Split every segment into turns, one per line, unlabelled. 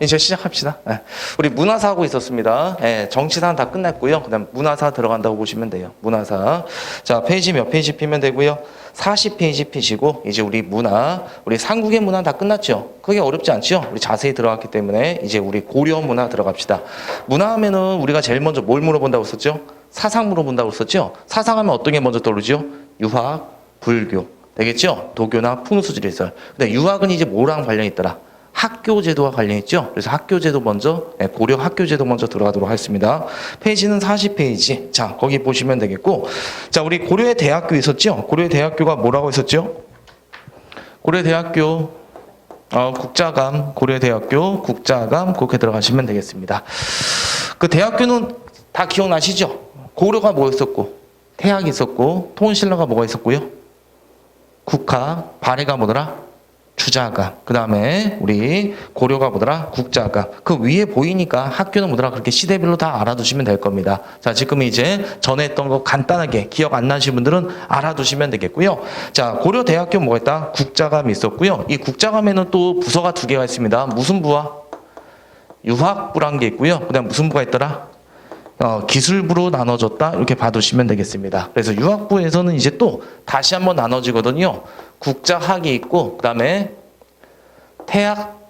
이제 시작합시다. 우리 문화사 하고 있었습니다. 정치사는 다 끝났고요. 그 다음 문화사 들어간다고 보시면 돼요. 문화사. 자, 페이지 몇 페이지 피면 되고요. 40페이지 피시고, 이제 우리 문화, 우리 삼국의 문화 다 끝났죠? 그게 어렵지 않죠? 우리 자세히 들어갔기 때문에 이제 우리 고려 문화 들어갑시다. 문화 하면은 우리가 제일 먼저 뭘 물어본다고 했었죠? 사상 물어본다고 했었죠? 사상하면 어떤 게 먼저 떠오르죠? 유학, 불교. 되겠죠? 도교나 풍수지리설. 근데 유학은 이제 뭐랑 관련이 있더라? 학교제도와 관련이 있죠? 그래서 학교제도 먼저, 고려 학교제도 먼저 들어가도록 하겠습니다. 페이지는 40페이지. 자, 거기 보시면 되겠고. 자, 우리 고려의 대학교 있었죠? 고려의 대학교가 뭐라고 했었죠? 고려의 대학교, 국자감, 고려의 대학교, 국자감, 그렇게 들어가시면 되겠습니다. 그 대학교는 다 기억나시죠? 고려가 뭐 있었고, 태학이 있었고, 통신라가 뭐가 있었고요? 국학, 발해가 뭐더라? 주자가. 그 다음에 우리 고려가 뭐더라? 국자가. 그 위에 보이니까 학교는 뭐더라? 그렇게 시대별로 다 알아두시면 될 겁니다. 자, 지금 이제 전에 했던 거 간단하게 기억 안 나시는 분들은 알아두시면 되겠고요. 자, 고려대학교 뭐가 있다? 국자감이 있었고요. 이 국자감에는 또 부서가 두 개가 있습니다. 무슨 부와? 유학부란 게 있고요. 그 다음 무슨 부가 있더라? 기술부로 나눠졌다. 이렇게 봐두시면 되겠습니다. 그래서 유학부에서는 이제 또 다시 한번 나눠지거든요. 국자학이 있고, 그 다음에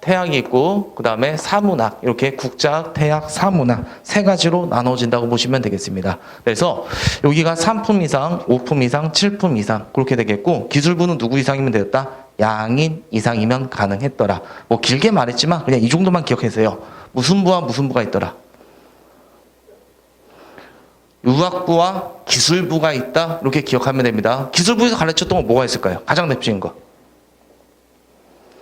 태학이 있고, 그 다음에 사문학, 이렇게 국자학, 태학, 사문학 세 가지로 나눠진다고 보시면 되겠습니다. 그래서 여기가 3품 이상, 5품 이상, 7품 이상 그렇게 되겠고, 기술부는 누구 이상이면 되었다? 양인 이상이면 가능했더라. 뭐 길게 말했지만 그냥 이 정도만 기억하세요. 무슨 부와 무슨 부가 있더라? 유학부와 기술부가 있다. 이렇게 기억하면 됩니다. 기술부에서 가르쳤던 건 뭐가 있을까요? 가장 대표적인 거.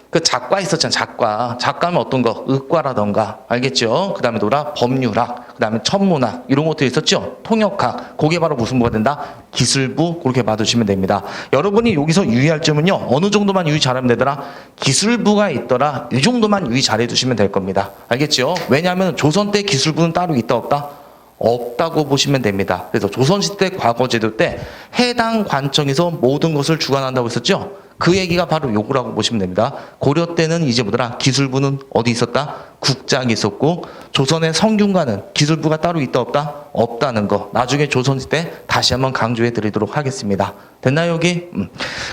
그 작과 있었잖아. 작과는 어떤 거? 의과라던가. 알겠죠? 그 다음에 법률학, 그 다음에 천문학 이런 것도 있었죠? 통역학. 그게 바로 무슨 부가 된다? 기술부. 그렇게 봐두시면 됩니다. 여러분이 여기서 유의할 점은요. 어느 정도만 유의 잘하면 되더라? 기술부가 있더라. 이 정도만 유의 잘해두시면 될 겁니다. 알겠죠? 왜냐하면 조선 때 기술부는 따로 있다 없다? 없다고 보시면 됩니다. 그래서 조선시대 과거제도 때 해당 관청에서 모든 것을 주관한다고 했었죠? 그 얘기가 바로 요거라고 보시면 됩니다. 고려 때는 이제 뭐더라? 기술부는 어디 있었다? 국작이 있었고, 조선의 성균관은 기술부가 따로 있다 없다? 없다는 거. 나중에 조선시대 다시 한번 강조해 드리도록 하겠습니다. 됐나요, 여기?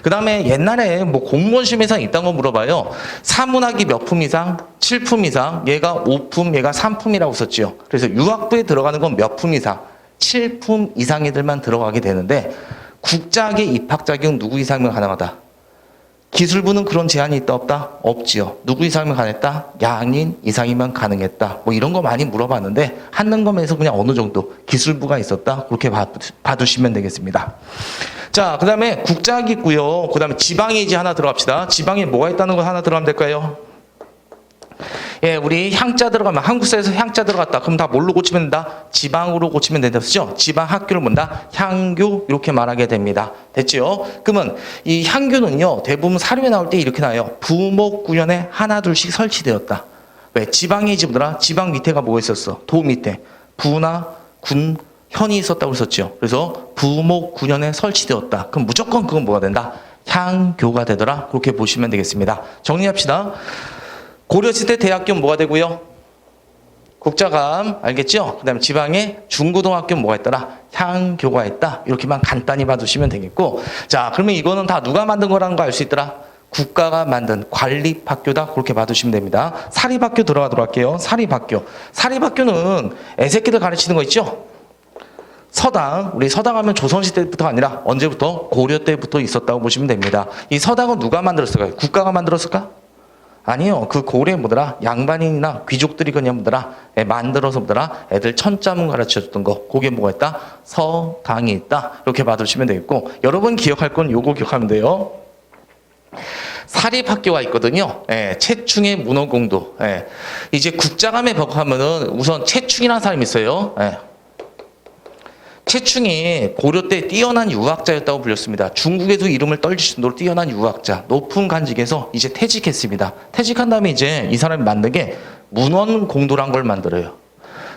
그 다음에 옛날에 뭐 공무원 시험에서 있다는 거 물어봐요. 사문학이 몇 품 이상? 7품 이상. 얘가 5품, 얘가 3품이라고 썼죠. 그래서 유학부에 들어가는 건 몇 품 이상? 7품 이상 애들만 들어가게 되는데, 국작의 입학 자격은 누구 이상이면 가능하다? 기술부는 그런 제한이 있다 없다? 없지요. 누구 이상이면 가능했다? 양인 이상이면 가능했다. 뭐 이런 거 많이 물어봤는데 한능검에서 그냥 어느 정도 기술부가 있었다. 그렇게 봐두시면 되겠습니다. 자, 그 다음에 국작이 있고요. 그 다음에 지방에 이제 하나 들어갑시다. 지방에 뭐가 있다는 거 하나 들어가면 될까요? 예, 우리 향자 들어가면 한국사에서 향자 들어갔다. 그럼 다 뭘로 고치면 된다? 지방으로 고치면 된다. 그죠? 지방 학교를 뭔다? 향교 이렇게 말하게 됩니다. 됐죠? 그러면 이 향교는요. 대부분 사료에 나올 때 이렇게 나와요. 부목구현에 하나 둘씩 설치되었다. 왜? 지방에 이제 뭐더라? 지방 밑에가 뭐가 있었어? 도 밑에 부나 군 현이 있었다고 했었죠. 그래서 부목구현에 설치되었다. 그럼 무조건 그건 뭐가 된다? 향교가 되더라. 그렇게 보시면 되겠습니다. 정리합시다. 고려시대 대학교는 뭐가 되고요? 국자감, 알겠죠? 그 다음에 지방에 중고등학교는 뭐가 있더라? 향교가 있다. 이렇게만 간단히 봐두시면 되겠고. 자, 그러면 이거는 다 누가 만든 거라는 거 알 수 있더라? 국가가 만든 관립학교다. 그렇게 봐두시면 됩니다. 사립학교 들어가도록 할게요. 사립학교. 사립학교는 애새끼들 가르치는 거 있죠? 서당, 우리 서당 하면 조선시대부터가 아니라 언제부터? 고려 때부터 있었다고 보시면 됩니다. 이 서당은 누가 만들었을까요? 국가가 만들었을까? 아니요. 그 고래 뭐더라? 양반인이나 귀족들이 그냥 뭐더라? 만들어서 뭐더라? 애들 천자문 가르쳐줬던 거. 그게 뭐가 있다? 서당이 있다. 이렇게 봐두시면 되겠고. 여러분 기억할 건 요거 기억하면 돼요. 사립학교가 있거든요. 채충의 문어공도. 이제 국자감에 버하면은 우선 채충이라는 사람이 있어요. 채충이 고려 때 뛰어난 유학자였다고 불렸습니다. 중국에도 이름을 떨칠 정도로 뛰어난 유학자, 높은 간직에서 이제 퇴직했습니다. 퇴직한 다음에 이제 이 사람이 만든 게 문헌공도란 걸 만들어요.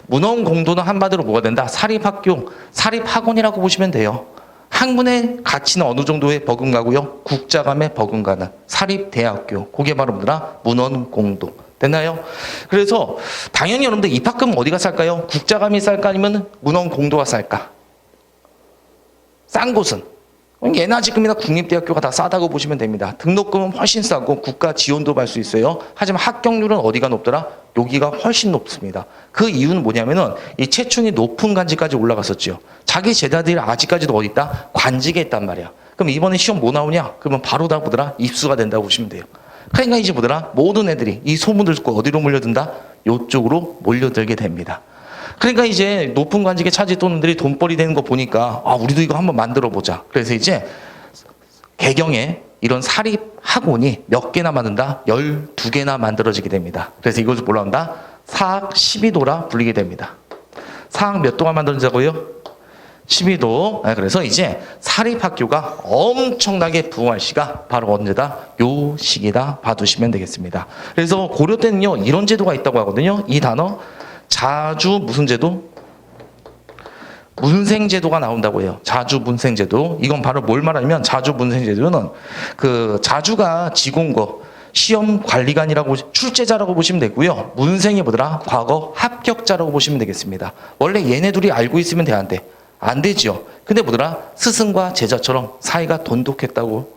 문헌공도는 한마디로 뭐가 된다? 사립학교, 사립학원이라고 보시면 돼요. 학문의 가치는 어느 정도에 버금가고요? 국자감에 버금가는 사립대학교. 그게 바로 뭐더라? 문헌공도. 됐나요? 그래서 당연히 여러분들 입학금은 어디가 쌀까요? 국자감이 쌀까 아니면 문헌공도가 쌀까? 싼 곳은 예나 지금이나 국립대학교가 다 싸다고 보시면 됩니다. 등록금은 훨씬 싸고 국가 지원도 받을 수 있어요. 하지만 합격률은 어디가 높더라? 여기가 훨씬 높습니다. 그 이유는 뭐냐면은 이 체충이 높은 관직까지 올라갔었죠. 자기 제자들이 아직까지도 어디 있다? 관직에 있단 말이야. 그럼 이번에 시험 뭐 나오냐? 그러면 바로 다 보더라? 입수가 된다고 보시면 돼요. 그러니까 이제 보더라? 모든 애들이 이 소문을 듣고 어디로 몰려든다? 이쪽으로 몰려들게 됩니다. 그러니까 이제 높은 관직에 차지 돈들이 돈벌이 되는 거 보니까 우리도 이거 한번 만들어 보자. 그래서 이제 개경에 이런 사립 학원이 몇 개나 만든다? 12개나 만들어지게 됩니다. 그래서 이것을 뭐라 한다? 사학 12도라 불리게 됩니다. 사학 몇 도가 만들어지자고요? 12도. 그래서 이제 사립학교가 엄청나게 부흥할 시가 바로 언제다? 요 시기다 봐두시면 되겠습니다. 그래서 고려 때는요 이런 제도가 있다고 하거든요. 이 단어 자주 무슨 제도? 문생제도가 나온다고 해요. 자주 문생제도. 이건 바로 뭘 말하냐면 자주 문생제도는 그 자주가 지공거 시험 관리관이라고 출제자라고 보시면 되고요. 문생이 뭐더라? 과거 합격자라고 보시면 되겠습니다. 원래 얘네 둘이 알고 있으면 되는데 안 되죠. 근데 뭐더라? 스승과 제자처럼 사이가 돈독했다고.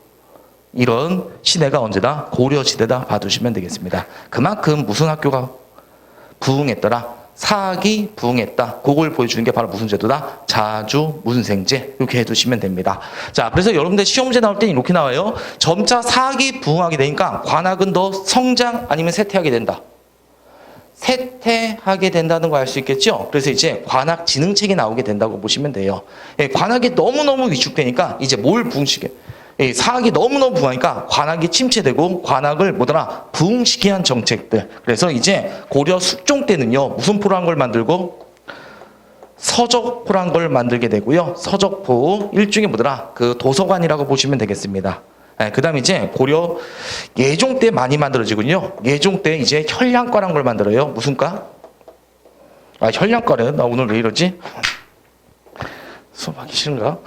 이런 시대가 언제다? 고려시대다 봐두시면 되겠습니다. 그만큼 무슨 학교가 부흥했더라? 사학이 부흥했다. 그걸 보여주는 게 바로 무슨 제도다? 자주 문생제. 이렇게 해두시면 됩니다. 자, 그래서 여러분들 시험제 나올 때는 이렇게 나와요. 점차 사학이 부흥하게 되니까 관학은 더 성장 아니면 쇠퇴하게 된다. 쇠퇴하게 된다는 거 알 수 있겠죠? 그래서 이제 관학 진흥책이 나오게 된다고 보시면 돼요. 관학이 너무너무 위축되니까 이제 뭘 부흥시켜? 사학이 너무너무 부흥하니까 관학이 침체되고 관학을 뭐더라? 부흥시키게 한 정책들. 그래서 이제 고려 숙종 때는요 무슨 포란 걸 만들고? 서적포란 걸 만들게 되고요. 서적포 일종의 뭐더라? 그 도서관이라고 보시면 되겠습니다. 그 다음에 이제 고려 예종 때 많이 만들어지군요. 예종 때 이제 현량과란 걸 만들어요. 무슨 과? 현량과래. 나 오늘 왜 이러지? 수업하기 싫은가?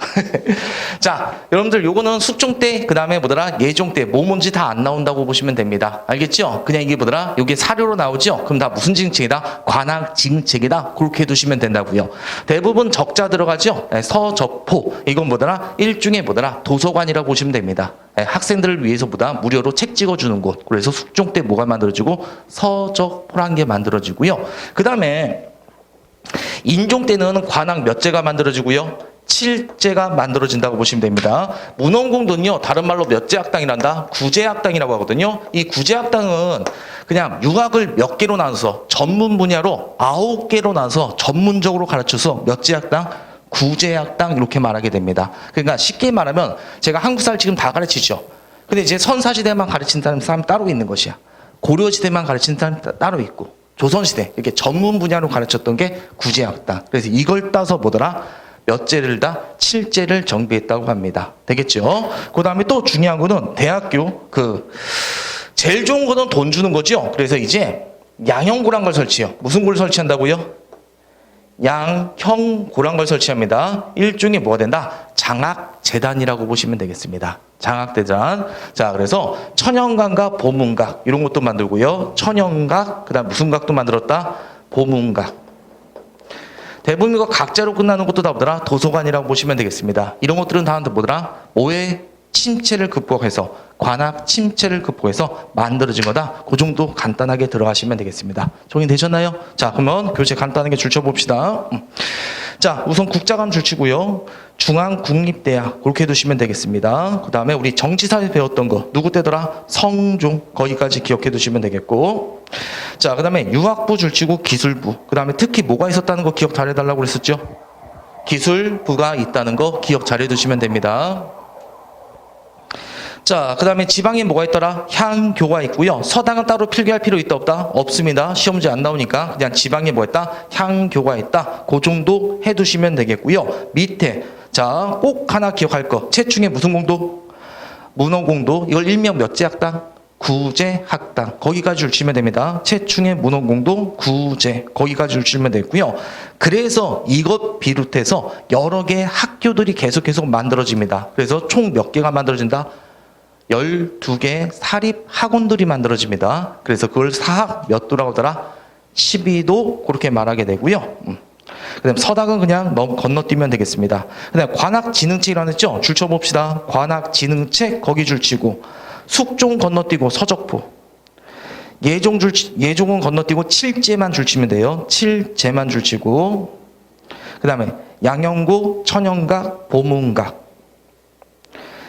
자, 여러분들 요거는 숙종 때, 그 다음에 뭐더라? 예종 때, 뭐 뭔지 다 안 나온다고 보시면 됩니다. 알겠죠? 그냥 이게 뭐더라? 요게 사료로 나오죠? 그럼 다 무슨 징책이다? 관학 징책이다? 그렇게 해두시면 된다고요. 대부분 적자 들어가죠? 서적포. 이건 뭐더라? 일종의 뭐더라? 도서관이라고 보시면 됩니다. 학생들을 위해서보다 무료로 책 찍어주는 곳. 그래서 숙종 때 뭐가 만들어지고? 서적포란 게 만들어지고요. 그 다음에 인종 때는 관학 몇 제가 만들어지고요? 7제가 만들어진다고 보시면 됩니다. 문헌공도는요, 다른 말로 몇 제 학당이란다? 9제 학당이라고 하거든요. 이 9제 학당은 그냥 유학을 몇 개로 나눠서 전문 분야로 9개로 나눠서 전문적으로 가르쳐서 몇 제 학당? 9제 학당 이렇게 말하게 됩니다. 그러니까 쉽게 말하면 제가 한국사를 지금 다 가르치죠. 근데 이제 선사시대만 가르치는 사람 따로 있는 것이야. 고려시대만 가르치는 사람 따로 있고. 조선시대 이렇게 전문 분야로 가르쳤던 게 구제학당. 그래서 이걸 따서 뭐더라? 몇 제를 다 7제를 정비했다고 합니다. 되겠죠? 그 다음에 또 중요한 거는 대학교 제일 좋은 거는 돈 주는 거죠. 그래서 이제 양형고란 걸 설치해요. 무슨 걸 설치한다고요? 양형고란 걸 설치합니다. 일종의 뭐가 된다? 장학재단이라고 보시면 되겠습니다. 장학재단. 자, 그래서 천연각과 보문각 이런 것도 만들고요. 천연각, 그 다음 무슨 각도 만들었다? 보문각. 대부분 이거 각자로 끝나는 것도 다 뭐더라? 도서관이라고 보시면 되겠습니다. 이런 것들은 다 뭐더라? 뭐의 침체를 극복해서 관학 침체를 극복해서 만들어진 거다. 그 정도 간단하게 들어가시면 되겠습니다. 정리되셨나요? 자, 그러면 교재 간단하게 줄쳐봅시다. 자, 우선 국자감 줄치고요. 중앙국립대학 그렇게 두시면 되겠습니다. 그 다음에 우리 정치사에 배웠던 거 누구 때더라? 성종 거기까지 기억해 두시면 되겠고, 자, 그 다음에 유학부 줄치고 기술부, 그 다음에 특히 뭐가 있었다는 거 기억 잘해달라고 그랬었죠? 기술부가 있다는 거 기억 잘해 두시면 됩니다. 자, 그 다음에 지방에 뭐가 있더라? 향교가 있고요. 서당은 따로 필기할 필요 있다 없다? 없습니다. 시험지 안 나오니까 그냥 지방에 뭐 있다? 향교가 있다. 그 정도 해두시면 되겠고요. 밑에 자, 꼭 하나 기억할 거. 체충의 무슨 공도? 문헌공도. 이걸 일명 몇 제 학당? 9제 학당. 거기까지 줄치면 됩니다. 체충의 문헌공도 9제. 거기까지 줄치면 되고요. 그래서 이것 비롯해서 여러 개의 학교들이 계속 만들어집니다. 그래서 총 몇 개가 만들어진다? 12개의 사립 학원들이 만들어집니다. 그래서 그걸 사학 몇 도라고 하더라? 12도 그렇게 말하게 되고요. 그다음 서당은 그냥 건너뛰면 되겠습니다. 그다음 관악진흥책이라는 했죠? 줄쳐봅시다. 관악진흥책 거기 줄치고 숙종 건너뛰고 서적포. 예종은 건너뛰고 칠제만 줄치면 돼요. 칠제만 줄치고 그다음에 양영고, 천연각, 보문각.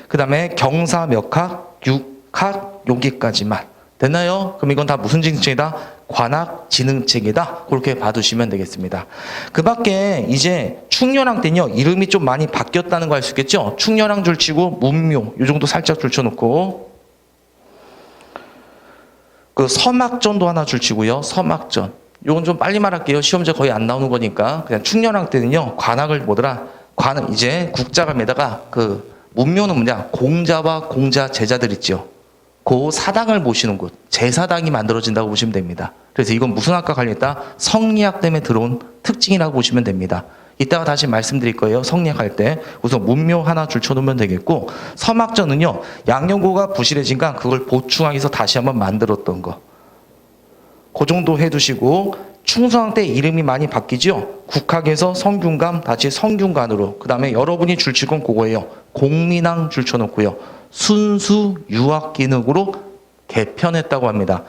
그다음에 경사, 몇학, 육학 여기까지만. 됐나요? 그럼 이건 다 무슨 진흥책이다? 관악진흥책이다. 그렇게 봐두시면 되겠습니다. 그 밖에 이제 충렬왕 때는요, 이름이 좀 많이 바뀌었다는 거 알 수 있겠죠? 충렬왕 줄치고 문묘, 이 정도 살짝 줄쳐놓고, 그 서막전도 하나 줄치고요, 서막전. 요건 좀 빨리 말할게요. 시험 문제 거의 안 나오는 거니까. 그냥 충렬왕 때는요, 관악을 뭐더라? 이제 국자감에다가 그 문묘는 뭐냐? 공자와 공자 제자들 있죠. 그 사당을 모시는 곳, 제사당이 만들어진다고 보시면 됩니다. 그래서 이건 무슨 학과 관련했다? 성리학 때문에 들어온 특징이라고 보시면 됩니다. 이따가 다시 말씀드릴 거예요. 성리학 할 때. 우선 문묘 하나 줄쳐놓으면 되겠고, 서막전은요, 양녕고가 부실해진가 그걸 보충하기 위해서 다시 한번 만들었던 거. 그 정도 해두시고, 충성왕 때 이름이 많이 바뀌죠? 국학에서 성균관, 다시 성균관으로. 그 다음에 여러분이 줄칠 건 그거예요. 공민왕 줄쳐놓고요. 순수 유학기능으로 개편했다고 합니다.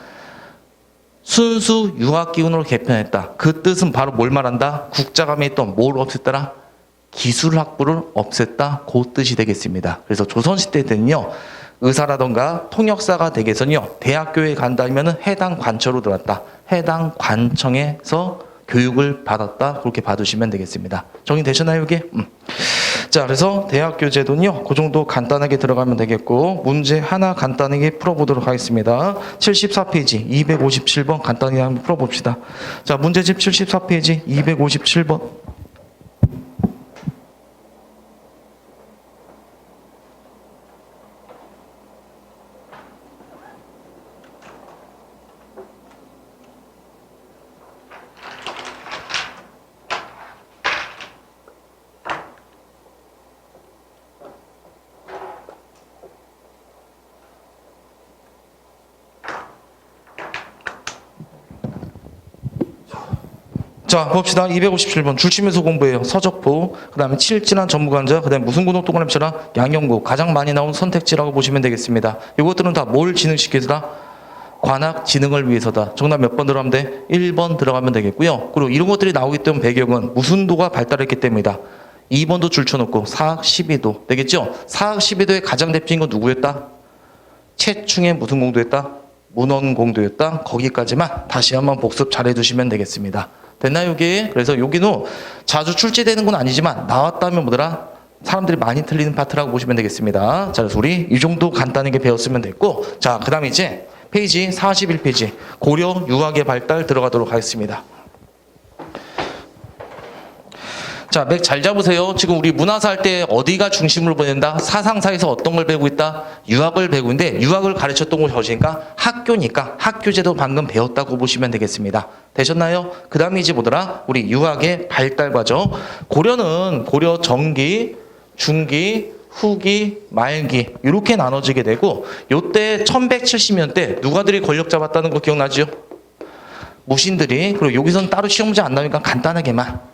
순수 유학기능으로 개편했다. 그 뜻은 바로 뭘 말한다? 국자감에 있던 뭘 없앴더라? 기술학부를 없앴다. 그 뜻이 되겠습니다. 그래서 조선시대 때는요, 의사라던가 통역사가 되기 위해서는요, 대학교에 간다면 해당 관처로 들어왔다. 해당 관청에서 교육을 받았다. 그렇게 봐두시면 되겠습니다. 정리되셨나요, 이게? 자, 그래서 대학교 제도는요, 그 정도 간단하게 들어가면 되겠고, 문제 하나 간단하게 풀어보도록 하겠습니다. 74페이지, 257번 간단히 한번 풀어봅시다. 자, 문제집 74페이지, 257번. 자, 봅시다. 257번. 줄치면서 공부해요. 서적포, 그 다음에 칠진한 전무관자, 그 다음에 무슨 고등 동그라미처럼 양영고. 가장 많이 나온 선택지라고 보시면 되겠습니다. 이것들은 다 뭘 진흥시키다? 관악 진흥을 위해서다. 정답 몇 번 들어가면 돼? 1번 들어가면 되겠고요. 그리고 이런 것들이 나오기 때문에 배경은 무슨 도가 발달했기 때문이다. 2번도 줄쳐놓고 사학 12도 되겠죠? 사학 12도의 가장 대표인 건 누구였다? 최충의 무슨 공도였다? 문헌공도였다. 거기까지만 다시 한번 복습 잘 해두시면 되겠습니다. 됐나요, 여기? 그래서 여기는 자주 출제되는 건 아니지만 나왔다면 뭐더라? 사람들이 많이 틀리는 파트라고 보시면 되겠습니다. 자, 그래서 우리 이 정도 간단하게 배웠으면 됐고, 자, 그 다음에 이제 페이지 41페이지 고려 유학의 발달 들어가도록 하겠습니다. 자, 맥 잘 잡으세요. 지금 우리 문화사 할 때 어디가 중심으로 보낸다? 사상사에서 어떤 걸 배우고 있다? 유학을 배우고 있는데 유학을 가르쳤던 곳이 어디니까? 학교니까 학교제도 방금 배웠다고 보시면 되겠습니다. 되셨나요? 그 다음에 이제 뭐더라? 우리 유학의 발달 과정. 고려는 고려 정기, 중기, 후기, 말기 이렇게 나눠지게 되고 요때 1170년대 누가들이 권력 잡았다는 거 기억나죠? 무신들이. 그리고 여기서는 따로 시험 문제 안 나오니까 간단하게만.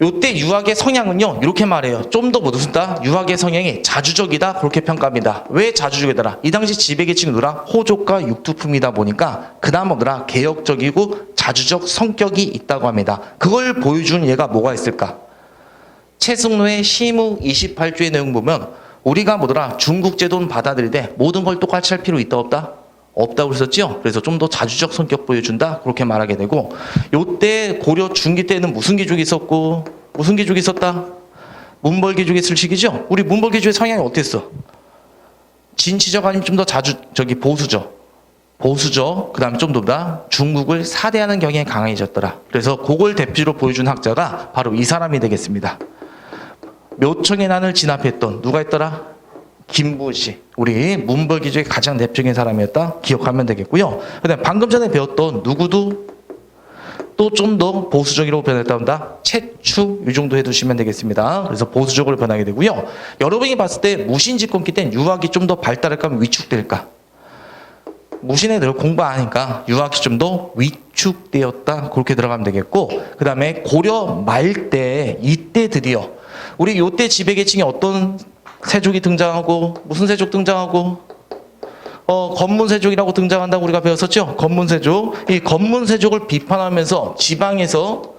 요때 유학의 성향은요, 이렇게 말해요. 좀 더 무슨다? 유학의 성향이 자주적이다. 그렇게 평가합니다. 왜 자주적이더라? 이 당시 지배계층이 누라 호족과 육두품이다 보니까 그 다음 뭐더라? 개혁적이고 자주적 성격이 있다고 합니다. 그걸 보여준 예가 뭐가 있을까? 최승로의 시무 28조의 내용 보면 우리가 뭐더라? 중국 제도는 받아들일 때 모든 걸 똑같이 할 필요 있다 없다? 없다고 그랬었죠? 그래서 좀 더 자주적 성격 보여준다? 그렇게 말하게 되고, 요때 고려 중기 때는 무슨 기족이 있었고, 무슨 기족이 있었다? 문벌기족이 있을 시기죠? 우리 문벌기족의 성향이 어땠어? 진취적 아니면 좀 더 보수적. 보수적, 그 다음에 좀 더 중국을 사대하는 경향이 강해졌더라. 그래서 그걸 대표로 보여준 학자가 바로 이 사람이 되겠습니다. 묘청의 난을 진압했던, 누가 있더라? 김부시. 우리 문벌기족의 가장 대표적인 사람이었다. 기억하면 되겠고요. 그다음에 방금 전에 배웠던 누구도 또 좀 더 보수적이라고 변했다 한다. 채축 이 정도 해두시면 되겠습니다. 그래서 보수적으로 변하게 되고요. 여러분이 봤을 때 무신직권기 때는 유학이 좀 더 발달할까 위축될까? 무신애들 공부 안 하니까 유학이 좀 더 위축되었다. 그렇게 들어가면 되겠고, 그 다음에 고려 말 때 이때 드디어 우리 요때 지배계층이 어떤 세족이 등장하고 무슨 세족 등장하고 건문세족이라고 등장한다고 우리가 배웠었죠. 건문세족. 이 건문세족을 비판하면서 지방에서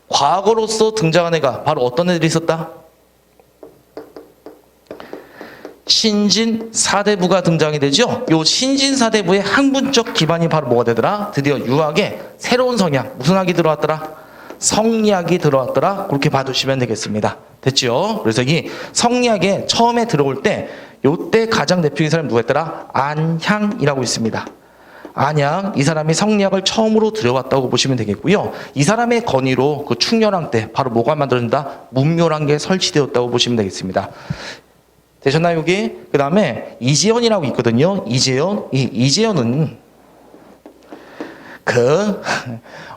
과거로서 등장한 애가 바로 어떤 애들이 있었다? 신진사대부가 등장이 되죠. 요 신진사대부의 학문적 기반이 바로 뭐가 되더라? 드디어 유학에 새로운 성향, 무슨 학이 들어왔더라? 성리학이 들어왔더라. 그렇게 봐두시면 되겠습니다. 됐죠? 그래서 이 성리학에 처음에 들어올 때 요때 가장 대표적인 사람이 누구였더라? 안향이라고 있습니다. 안향, 이 사람이 성리학을 처음으로 들여왔다고 보시면 되겠고요. 이 사람의 건의로 그 충렬왕 때 바로 뭐가 만들어진다? 문묘란 게 설치되었다고 보시면 되겠습니다. 되셨나요, 여기? 그 다음에 이재현이라고 있거든요. 이재현. 이 이재현은 그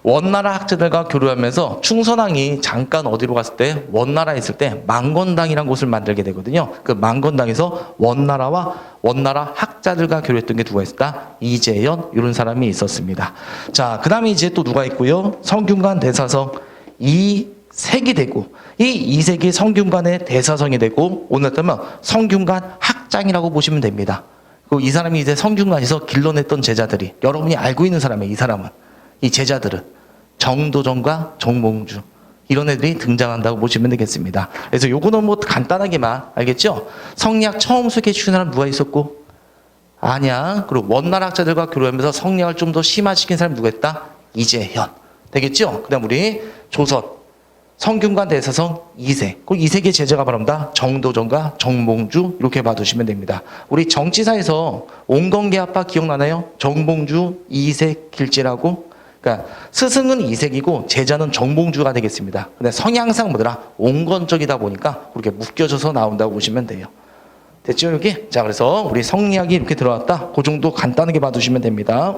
원나라 학자들과 교류하면서 충선왕이 잠깐 어디로 갔을 때 원나라에 있을 때 망건당이라는 곳을 만들게 되거든요. 그 망건당에서 원나라 학자들과 교류했던 게 누가 있었다? 이재현 이런 사람이 있었습니다. 자, 그 다음에 이제 또 누가 있고요. 성균관 대사성 이색이 되고, 이 이색이 성균관의 대사성이 되고, 오늘 따면 성균관 학장이라고 보시면 됩니다. 이 사람이 이제 성균관에서 길러냈던 제자들이, 여러분이 알고 있는 사람이에요. 이 사람은, 이 제자들은 정도전과 정몽주 이런 애들이 등장한다고 보시면 되겠습니다. 그래서 요거는 뭐 간단하게만 알겠죠? 성리학 처음 소개해 주신 사람 누가 있었고? 안양. 그리고 원나라 학자들과 교류하면서 성리학을 좀 더 심화시킨 사람 누가 있다? 이재현. 되겠죠? 그 다음 우리 조선 성균관 대사성 이색. 그 이색의 제자가 바랍니다. 정도전과 정몽주 이렇게 봐두시면 됩니다. 우리 정치사에서 온건계합파 기억나나요? 정몽주, 이색, 길제라고. 그러니까 스승은 이색이고 제자는 정몽주가 되겠습니다. 근데 성향상 뭐더라? 온건적이다 보니까 그렇게 묶여져서 나온다고 보시면 돼요. 됐죠, 여기? 자, 그래서 우리 성리학이 이렇게 들어왔다. 그 정도 간단하게 봐두시면 됩니다.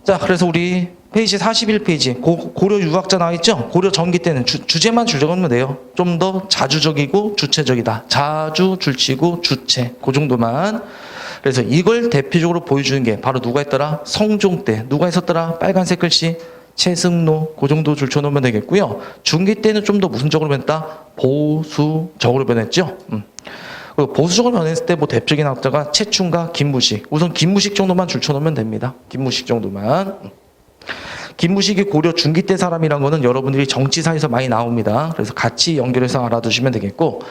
자, 그래서 우리 페이지 41페이지 고려 유학자 나와있죠? 고려 전기 때는 주제만 줄적으면 돼요. 좀 더 자주적이고 주체적이다. 자주, 줄치고, 주체. 그 정도만. 그래서 이걸 대표적으로 보여주는 게 바로 누가 있더라? 성종 때. 누가 있었더라? 빨간색 글씨. 최승로. 그 정도 줄쳐놓으면 되겠고요. 중기 때는 좀 더 무슨 적으로 변했다? 보수적으로 변했죠? 보수적으로 변했을 때 뭐 대표적인 학자가 최충과 김무식. 우선 김무식 정도만 줄쳐놓으면 됩니다. 김무식 정도만. 김무식이 고려 중기 때 사람이란 거는 여러분들이 정치사에서 많이 나옵니다. 그래서 같이 연결해서 알아두시면 되겠고,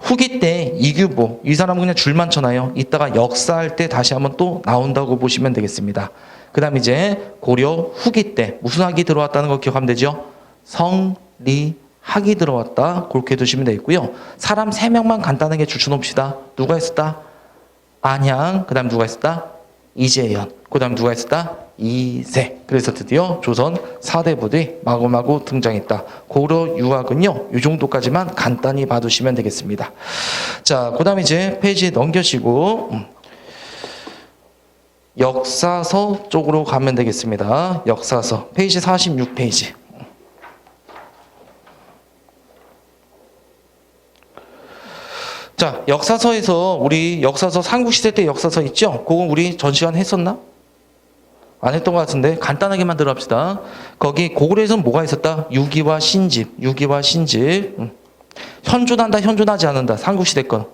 후기 때 이규보, 이 사람은 그냥 줄만 쳐놔요. 이따가 역사할 때 다시 한번 또 나온다고 보시면 되겠습니다. 그 다음 이제 고려 후기 때 무슨 학이 들어왔다는 거 기억하면 되죠? 성리학이 들어왔다. 그렇게 두시면 되겠고요. 사람 3명만 간단하게 줄쳐놓읍시다. 누가 있었다? 안양. 그 다음 누가 있었다? 이재현. 그 다음 누가 있었다? 이색. 그래서 드디어 조선 4대부들이 마구마구 등장했다. 고려 유학은요, 이 정도까지만 간단히 봐두시면 되겠습니다. 자, 그 다음 이제 페이지 넘겨시고 역사서 쪽으로 가면 되겠습니다. 역사서 페이지 46페이지. 자, 역사서에서 우리 역사서 삼국시대 때 역사서 있죠? 그거 우리 전 시간 했었나? 안 했던 것 같은데 간단하게만 들어갑시다. 거기 고구려에서는 뭐가 있었다? 유기와 신집. 유기와 신집. 현존한다, 현존하지 않는다. 삼국시대 건.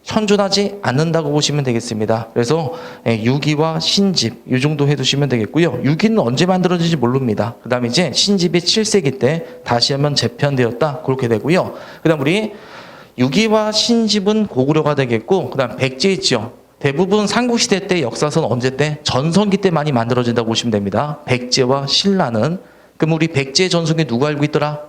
현존하지 않는다고 보시면 되겠습니다. 그래서 유기와 신집 이 정도 해두시면 되겠고요. 유기는 언제 만들어진지 모릅니다. 그 다음에 이제 신집이 7세기 때 다시 한번 재편되었다. 그렇게 되고요. 그 다음 우리 유기와 신집은 고구려가 되겠고, 그 다음 백제 있죠. 대부분 삼국시대 때 역사서는 언제 때? 전성기 때 많이 만들어진다고 보시면 됩니다. 백제와 신라는. 그럼 우리 백제 전성기 누가 알고 있더라?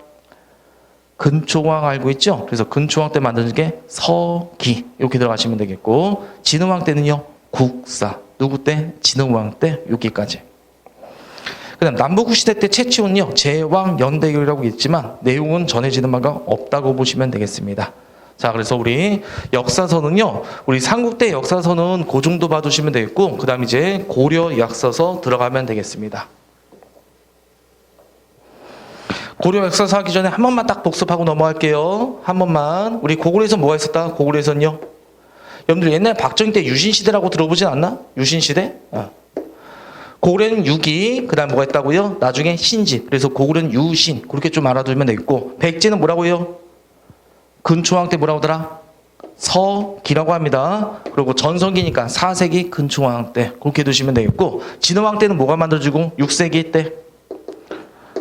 근초왕 알고 있죠? 그래서 근초왕 때 만든 게 서기 이렇게 들어가시면 되겠고, 진흥왕 때는요 국사. 누구 때? 진흥왕 때 여기까지. 그 다음 남북시대 때 최치훈요 제왕 연대결이라고 있지만 내용은 전해지는 바가 없다고 보시면 되겠습니다. 자, 그래서 우리 역사서는요, 우리 삼국대 역사서는 그 정도 봐두시면 되겠고, 그 다음 이제 고려 역사서 들어가면 되겠습니다. 고려 역사서 하기 전에 한 번만 딱 복습하고 넘어갈게요. 한 번만. 우리 고구려에서 뭐가 있었다? 고구려에서는요. 여러분들 옛날 박정희 때 유신시대라고 들어보진 않나? 유신시대? 고구려는 유기, 그 다음 뭐가 있다고요? 나중에 신지. 그래서 고구려는 유신. 그렇게 좀 알아두면 되겠고, 백제는 뭐라고요? 근초왕 때 뭐라고 하더라? 서기라고 합니다. 그리고 전성기니까 4세기 근초왕 때 그렇게 두시면 되겠고, 진흥왕 때는 뭐가 만들어지고 6세기 때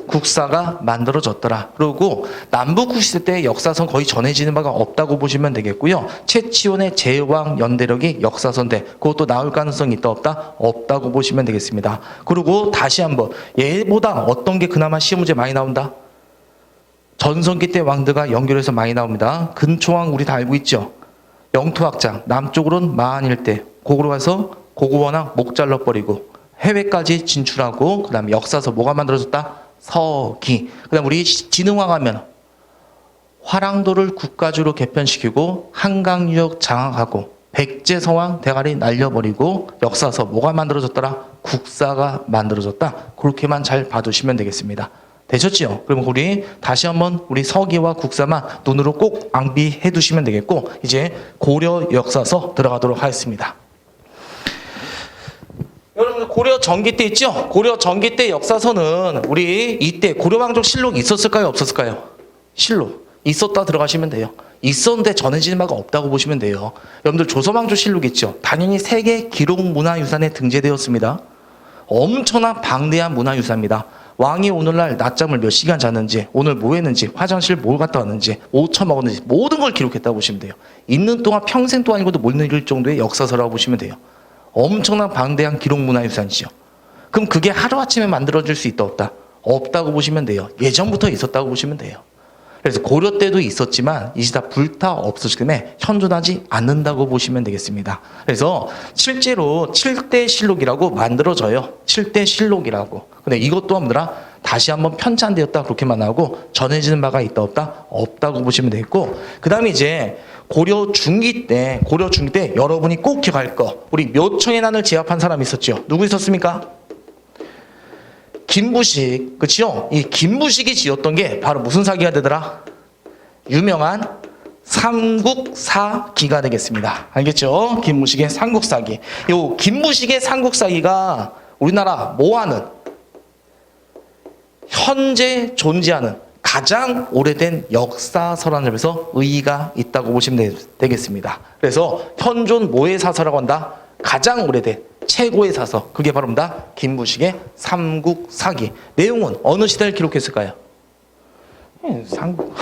국사가 만들어졌더라. 그리고 남북국시대 때 역사선 거의 전해지는 바가 없다고 보시면 되겠고요. 최치원의 제왕 연대력이 역사선대, 그것도 나올 가능성이 있다 없다? 없다고 보시면 되겠습니다. 그리고 다시 한번 얘보다 어떤 게 그나마 시험 문제 많이 나온다? 전성기 때 왕들과 연결해서 많이 나옵니다. 근초왕 우리 다 알고 있죠. 영토확장, 남쪽으로는 마한일대, 고구려 가서 고구원왕 목 잘라버리고 해외까지 진출하고, 그 다음에 역사서 뭐가 만들어졌다? 서기. 그 다음 우리 진흥왕 하면 화랑도를 국가주로 개편시키고 한강유역 장악하고 백제서왕 대가리 날려버리고 역사서 뭐가 만들어졌더라? 국사가 만들어졌다. 그렇게만 잘 봐두시면 되겠습니다. 되셨지요? 그러면 우리 다시 한번 우리 서기와 국사만 눈으로 꼭 앙비해 두시면 되겠고, 이제 고려 역사서 들어가도록 하겠습니다. 여러분 고려 전기 때 있죠? 고려 전기 때 역사서는 우리 이때 고려왕족 실록이 있었을까요? 없었을까요? 실록 있었다 들어가시면 돼요. 있었는데 전해지는 바가 없다고 보시면 돼요. 여러분들 조선왕조 실록 있죠? 당연히 세계 기록문화유산에 등재되었습니다. 엄청난 방대한 문화유산입니다. 왕이 오늘날 낮잠을 몇 시간 잤는지, 오늘 뭐 했는지, 화장실 뭘 갔다 왔는지, 뭐 처먹었는지 모든 걸 기록했다고 보시면 돼요. 있는 동안 평생 또 아니고도 못 읽을 정도의 역사서라고 보시면 돼요. 엄청난 방대한 기록문화유산이죠. 그럼 그게 하루아침에 만들어질 수 있다 없다? 없다고 보시면 돼요. 예전부터 있었다고 보시면 돼요. 그래서 고려 때도 있었지만 이제 다 불타 없어지기 때문에 현존하지 않는다고 보시면 되겠습니다. 그래서 실제로 7대 실록이라고 만들어져요. 7대 실록이라고. 근데 이것 또한 뭐더라? 다시 한번 편찬되었다 그렇게만 하고 전해지는 바가 있다 없다? 없다고 보시면 되겠고, 그 다음에 이제 고려 중기 때 여러분이 꼭 기억할 거, 우리 묘청의 난을 제압한 사람이 있었죠. 누구 있었습니까? 김부식, 그치요? 이 김부식이 지었던 게 바로 무슨 사기가 되더라? 유명한 삼국사기가 되겠습니다. 알겠죠? 김부식의 삼국사기. 요 김부식의 삼국사기가 우리나라 뭐하는, 현재 존재하는 가장 오래된 역사서라는 점에서 의의가 있다고 보시면 되겠습니다. 그래서 현존 뭐의 사서라고 한다? 가장 오래된 최고의 사서, 그게 바로 뭐다? 김부식의 삼국사기. 내용은 어느 시대를 기록했을까요? 삼국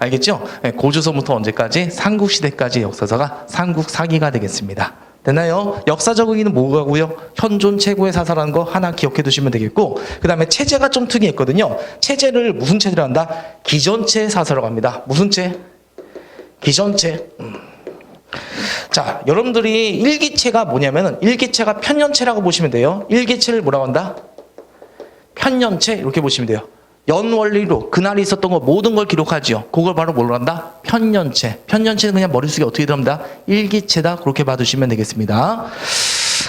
알겠죠? 고조선부터 언제까지? 삼국시대까지 역사서가 삼국사기가 되겠습니다. 됐나요? 역사적 의의는 뭐가고요? 현존 최고의 사서라는 거 하나 기억해 두시면 되겠고, 그 다음에 체제가 좀 특이했거든요. 체제를 무슨 체제로 한다? 기전체 사서라고 합니다. 무슨 체? 기전체. 자, 여러분들이 일기체가 뭐냐면은, 일기체가 편년체라고 보시면 돼요. 일기체를 뭐라고 한다? 편년체 이렇게 보시면 돼요. 연원리로 그날이 있었던 거 모든 걸 기록하지요. 그걸 바로 뭘로 한다? 편년체. 편년체는 그냥 머릿속에 어떻게 들어갑니다? 일기체다 그렇게 봐두시면 되겠습니다.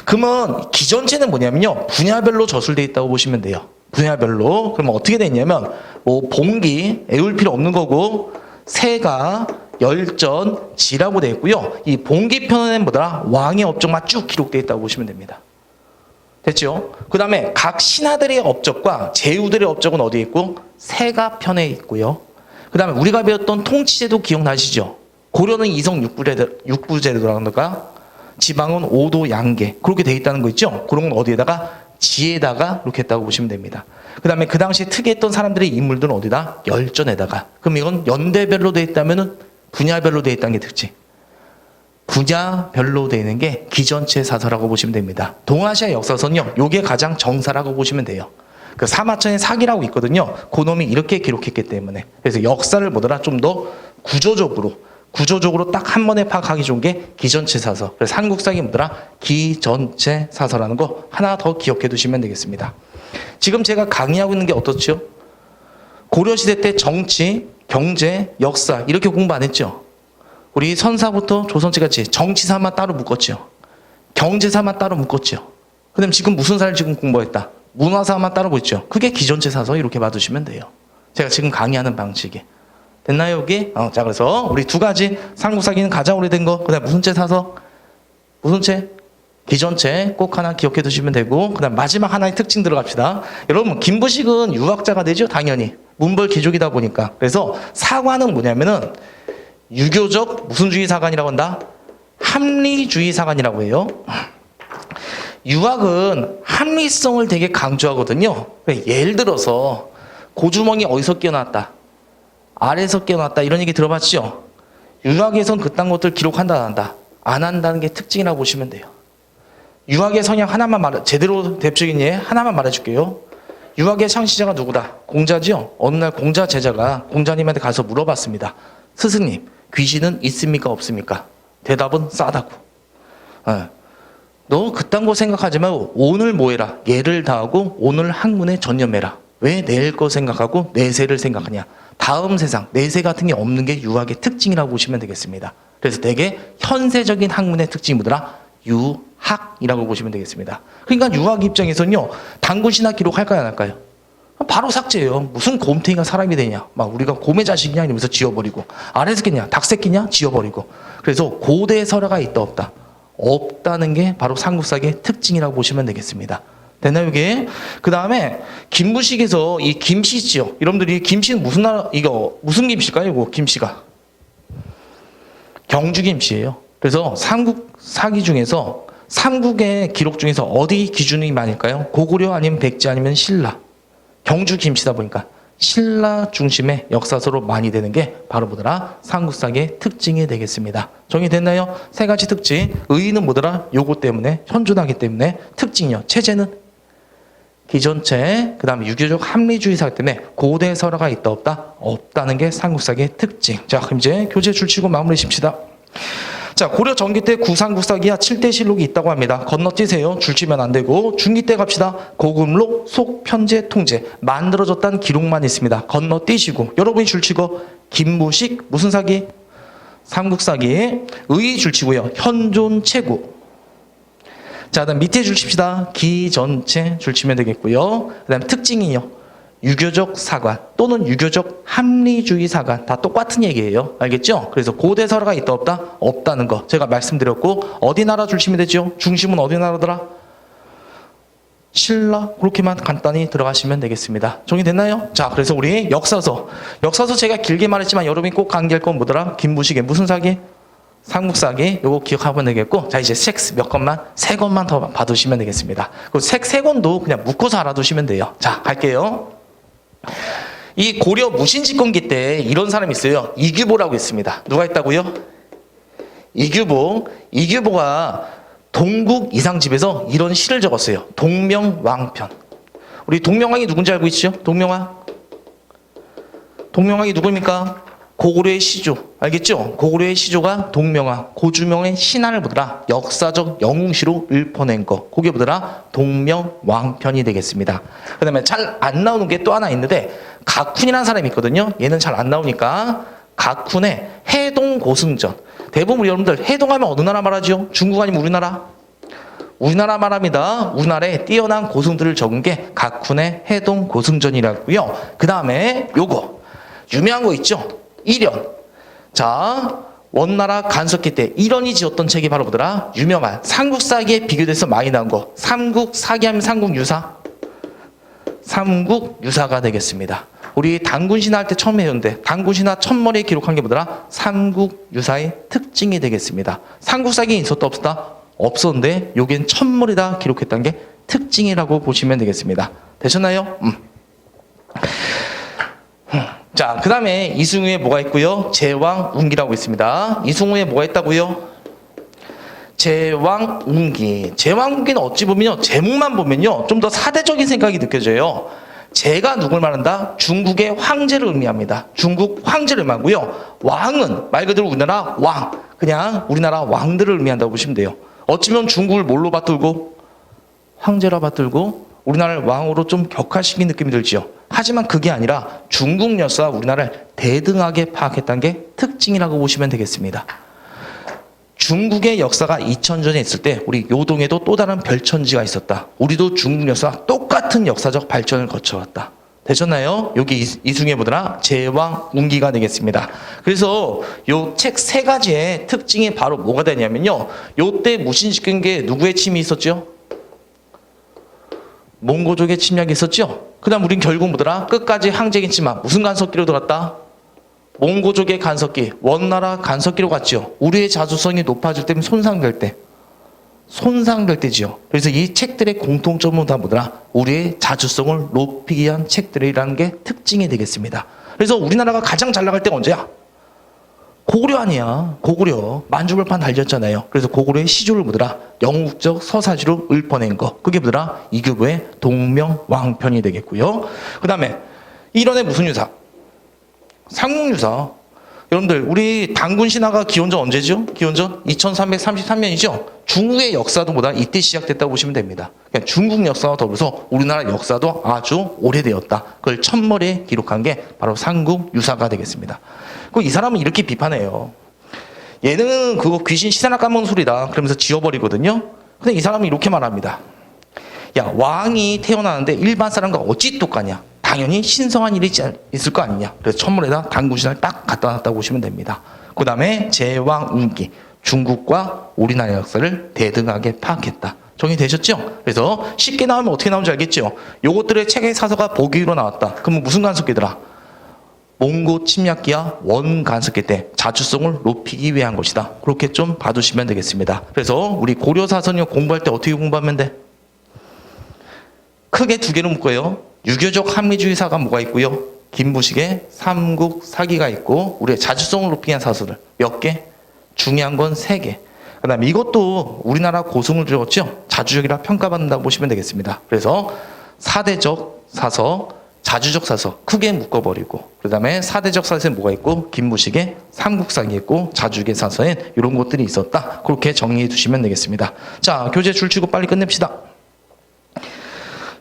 그러면 기전체는 뭐냐면요, 분야별로 저술되어 있다고 보시면 돼요. 분야별로. 그러면 어떻게 되냐면 뭐 봉기, 애울 필요 없는 거고, 세가, 열전, 지라고 되어 있고요. 이 봉기편에는 뭐더라? 왕의 업적만 쭉 기록되어 있다고 보시면 됩니다. 됐죠? 그 다음에 각 신하들의 업적과 제후들의 업적은 어디에 있고? 세가편에 있고요. 그 다음에 우리가 배웠던 통치제도 기억나시죠? 고려는 이성 육부제도라든가 지방은 오도 양계 그렇게 되어 있다는 거 있죠? 그런 건 어디에다가? 지에다가 이렇게 했다고 보시면 됩니다. 그 다음에 그 당시에 특이했던 사람들의 인물들은 어디다? 열전에다가. 그럼 이건 연대별로 되어 있다면은 분야별로 되어 있다는 게 특징. 분야별로 되어 있는 게 기전체 사서라고 보시면 됩니다. 동아시아 역사서는요, 요게 가장 정사라고 보시면 돼요. 그 사마천의 사기라고 있거든요. 그놈이 이렇게 기록했기 때문에. 그래서 역사를 뭐더라? 좀 더 구조적으로 딱 한 번에 파악하기 좋은 게 기전체 사서. 그래서 한국사기 뭐더라? 기전체 사서라는 거 하나 더 기억해 두시면 되겠습니다. 지금 제가 강의하고 있는 게 어떻죠? 고려시대 때 정치, 경제, 역사 이렇게 공부 안 했죠? 우리 선사부터 조선제까지 정치사만 따로 묶었죠. 경제사만 따로 묶었죠. 그다음 지금 무슨 사를 지금 공부했다. 문화사만 따로 보죠. 그게 기존제사서 이렇게 봐두시면 돼요. 제가 지금 강의하는 방식이. 됐나요, 여기? 자, 그래서 우리 두 가지 삼국사기는 가장 오래된 거, 그다음 무슨 제 사서? 무슨 제? 기존체 꼭 하나 기억해 두시면 되고, 그다음 마지막 하나의 특징 들어갑시다. 여러분, 김부식은 유학자가 되죠, 당연히. 문벌 귀족이다 보니까. 그래서 사관은 뭐냐면은 유교적 무슨 주의 사관이라고 한다? 합리주의 사관이라고 해요. 유학은 합리성을 되게 강조하거든요. 예를 들어서 고주머니 어디서 끼어났다, 아래에서 끼어났다, 이런 얘기 들어봤죠? 유학에선 그딴 것들 기록한다, 한다, 안 한다는 게 특징이라고 보시면 돼요. 유학의 성향 하나만 제대로 대표적인 예 하나만 말해줄게요. 유학의 창시자가 누구다? 공자죠. 어느 날 공자 제자가 공자님한테 가서 물어봤습니다. 스승님, 귀신은 있습니까, 없습니까? 대답은 싸다고. 너 그딴 거 생각하지 말고 오늘 뭐 해라? 예를 다하고 오늘 학문에 전념해라. 왜 내일 거 생각하고 내세를 생각하냐? 다음 세상, 내세 같은 게 없는 게 유학의 특징이라고 보시면 되겠습니다. 그래서 되게 현세적인 학문의 특징이 뭐더라? 유학이라고 보시면 되겠습니다. 그러니까 유학 입장에서는요, 당군신학 기록할까요, 안 할까요? 바로 삭제예요. 무슨 곰탱이가 사람이 되냐? 막 우리가 곰의 자식이냐 이러면서 지워버리고, 아래새끼냐, 닭새끼냐 지워버리고. 그래서 고대 설화가 있다 없다? 없다는 게 바로 삼국사기의 특징이라고 보시면 되겠습니다. 됐나요, 이게? 그 다음에 김부식에서 이 김씨 있죠. 여러분들이 김씨는 무슨 나라, 이거 무슨 김씨일까요? 이거 김씨가 경주 김씨예요. 그래서 삼국사기 중에서 삼국의 기록 중에서 어디 기준이 많을까요? 고구려 아니면 백제 아니면 신라. 경주 김씨다 보니까 신라 중심의 역사서로 많이 되는 게 바로 뭐더라? 삼국사기의 특징이 되겠습니다. 정리됐나요? 세 가지 특징. 의의는 뭐더라? 요거 때문에, 현존하기 때문에. 특징이요. 체제는 기존체, 그 다음에 유교적 합리주의 사기 때문에 고대 설화가 있다 없다? 없다는 게 삼국사기의 특징. 자, 그럼 이제 교재 줄치고 마무리 십시다. 자, 고려 전기 때 구삼국사기야 7대 실록이 있다고 합니다. 건너뛰세요. 줄치면 안 되고. 중기 때 갑시다. 고금록, 속, 편제, 통제. 만들어졌다는 기록만 있습니다. 건너뛰시고. 여러분이 줄치고. 김부식, 무슨 사기? 삼국사기. 의의 줄치고요. 현존 최고. 자, 그다음 밑에 줄칩시다. 기전체 줄치면 되겠고요. 그 다음 특징이요. 유교적 사관 또는 유교적 합리주의 사관, 다 똑같은 얘기예요. 알겠죠? 그래서 고대 설화가 있다 없다? 없다는 거 제가 말씀드렸고, 어디 나라 줄치면 되죠? 중심은 어디 나라더라? 신라. 그렇게만 간단히 들어가시면 되겠습니다. 정리됐나요? 자, 그래서 우리 역사서 제가 길게 말했지만 여러분이 꼭 강의할 건 뭐더라? 김부식의 무슨 사기? 삼국사기. 요거 기억하면 되겠고, 자, 이제 책 몇 권만, 세 권만 더 봐두시면 되겠습니다. 그 책 세 권도 그냥 묶어서 알아두시면 돼요. 자, 갈게요. 이 고려 무신집권기 때 이런 사람이 있어요. 이규보라고 있습니다. 누가 있다고요? 이규보가 동국 이상집에서 이런 시를 적었어요. 동명왕편. 우리 동명왕이 누군지 알고 있죠? 동명왕이 누구입니까? 고구려의 시조. 알겠죠? 고구려의 시조가 동명왕, 고주명의 신하를 보더라 역사적 영웅시로 읊어낸 거. 그게 보더라 동명왕편이 되겠습니다. 그 다음에 잘 안 나오는 게 또 하나 있는데, 가쿤이라는 사람이 있거든요. 얘는 잘 안 나오니까 가쿤의 해동고승전. 대부분 우리 여러분들 해동하면 어느 나라 말하죠? 중국 아니면 우리나라? 우리나라 말합니다. 우리나라에 뛰어난 고승들을 적은 게 가쿤의 해동고승전이라고요. 그 다음에 요거 유명한 거 있죠? 일연. 자, 원나라 간섭기 때 일연이 지었던 책이 바로 뭐더라? 유명한 삼국사기에 비교돼서 많이 나온 거. 삼국사기 하면 삼국유사. 삼국유사가 되겠습니다. 우리 당군신화 할 때 처음 배웠는데, 당군신화 첫머리에 기록한 게 뭐더라? 삼국유사의 특징이 되겠습니다. 삼국사기에 있었다 없었다? 없었는데 여기엔 첫머리다 기록했다는 게 특징이라고 보시면 되겠습니다. 되셨나요? 자, 그 다음에 이승우에 뭐가 있고요? 제왕운기라고 있습니다. 이승우에 뭐가 있다고요? 제왕운기. 제왕운기는 어찌 보면요, 제목만 보면요 좀 더 사대적인 생각이 느껴져요. 제가 누굴 말한다? 중국의 황제를 의미합니다. 중국 황제를 의미하고요. 왕은 말 그대로 우리나라 왕, 그냥 우리나라 왕들을 의미한다고 보시면 돼요. 어찌면 중국을 뭘로 받들고? 황제라 받들고 우리나라를 왕으로 좀 격화시킨 느낌이 들지요. 하지만 그게 아니라 중국 역사와 우리나라를 대등하게 파악했다는 게 특징이라고 보시면 되겠습니다. 중국의 역사가 2000년에 있을 때 우리 요동에도 또 다른 별천지가 있었다. 우리도 중국 역사와 똑같은 역사적 발전을 거쳐왔다. 되셨나요? 여기 이승에 보더라 제왕 운기가 되겠습니다. 그래서 요 책 세 가지의 특징이 바로 뭐가 되냐면요. 요때 무신시킨 게 누구의 침이 있었죠? 몽고족의 침략이 있었죠? 그 다음 우린 결국 뭐더라? 끝까지 항쟁했지만 무슨 간섭기로 들었다? 몽고족의 간섭기, 원나라 간섭기로 갔죠. 우리의 자주성이 높아질 때면 손상될 때지요. 그래서 이 책들의 공통점은 다 뭐더라? 우리의 자주성을 높이기 위한 책들이라는 게 특징이 되겠습니다. 그래서 우리나라가 가장 잘 나갈 때가 언제야? 고구려 아니야. 고구려. 만주벌판 달렸잖아요. 그래서 고구려의 시조를 뭐더라? 영국적 서사지로 읊어낸 거. 그게 뭐더라? 이교보의 동명왕편이 되겠고요. 그 다음에 일원의 무슨 유사? 상국유사. 여러분들 우리 단군 신화가 기원전 언제죠? 기원전 2333년이죠. 중국의 역사도 보다 이때 시작됐다고 보시면 됩니다. 그러니까 중국 역사와 더불어서 우리나라 역사도 아주 오래되었다. 그걸 첫머리에 기록한 게 바로 상국유사가 되겠습니다. 이 사람은 이렇게 비판해요. 얘는 그거 귀신 시사나 까먹는 소리다. 그러면서 지워버리거든요. 근데 이 사람은 이렇게 말합니다. 야, 왕이 태어나는데 일반 사람과 어찌 똑같냐? 당연히 신성한 일이 있을 거 아니냐. 그래서 천문에다 단군신화를 딱 갖다 놨다고 보시면 됩니다. 그 다음에 제왕운기, 중국과 우리나라 역사를 대등하게 파악했다. 정리되셨죠? 그래서 쉽게 나오면 어떻게 나오는지 알겠죠? 요것들의 책의 사서가 보기로 나왔다. 그러면 무슨 간섭기더라? 몽고 침략기와 원 간섭기 때 자주성을 높이기 위한 것이다. 그렇게 좀 봐두시면 되겠습니다. 그래서 우리 고려사선이 공부할 때 어떻게 공부하면 돼? 크게 두 개로 묶어요. 유교적 합리주의사가 뭐가 있고요. 김부식의 삼국사기가 있고 우리의 자주성을 높이기 위한 사설을 몇 개? 중요한 건 3개. 그 다음에 이것도 우리나라 고승을 들었죠. 자주적이라 평가받는다고 보시면 되겠습니다. 그래서 사대적 사서, 자주적 사서 크게 묶어버리고 그 다음에 사대적 사서에 뭐가 있고 김부식의 삼국사기 있고 자주적의 사서엔 이런 것들이 있었다. 그렇게 정리해 두시면 되겠습니다. 자, 교재 줄치고 빨리 끝냅시다.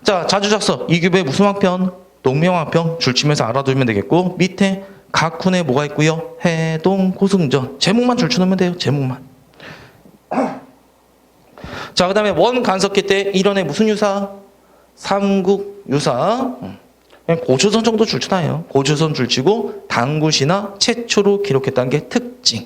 자, 자주작서 이규배의 무슨 왕편, 동명왕편 줄치면서 알아두면 되겠고 밑에 각 훈에 뭐가 있고요. 해동, 고승전 제목만 줄쳐놓으면 돼요. 제목만. 자, 그 다음에 원 간섭기 때 일원의 무슨 유사? 삼국유사. 고조선 정도 줄쳐놔요. 고조선 줄치고 단군신화 최초로 기록했다는 게 특징.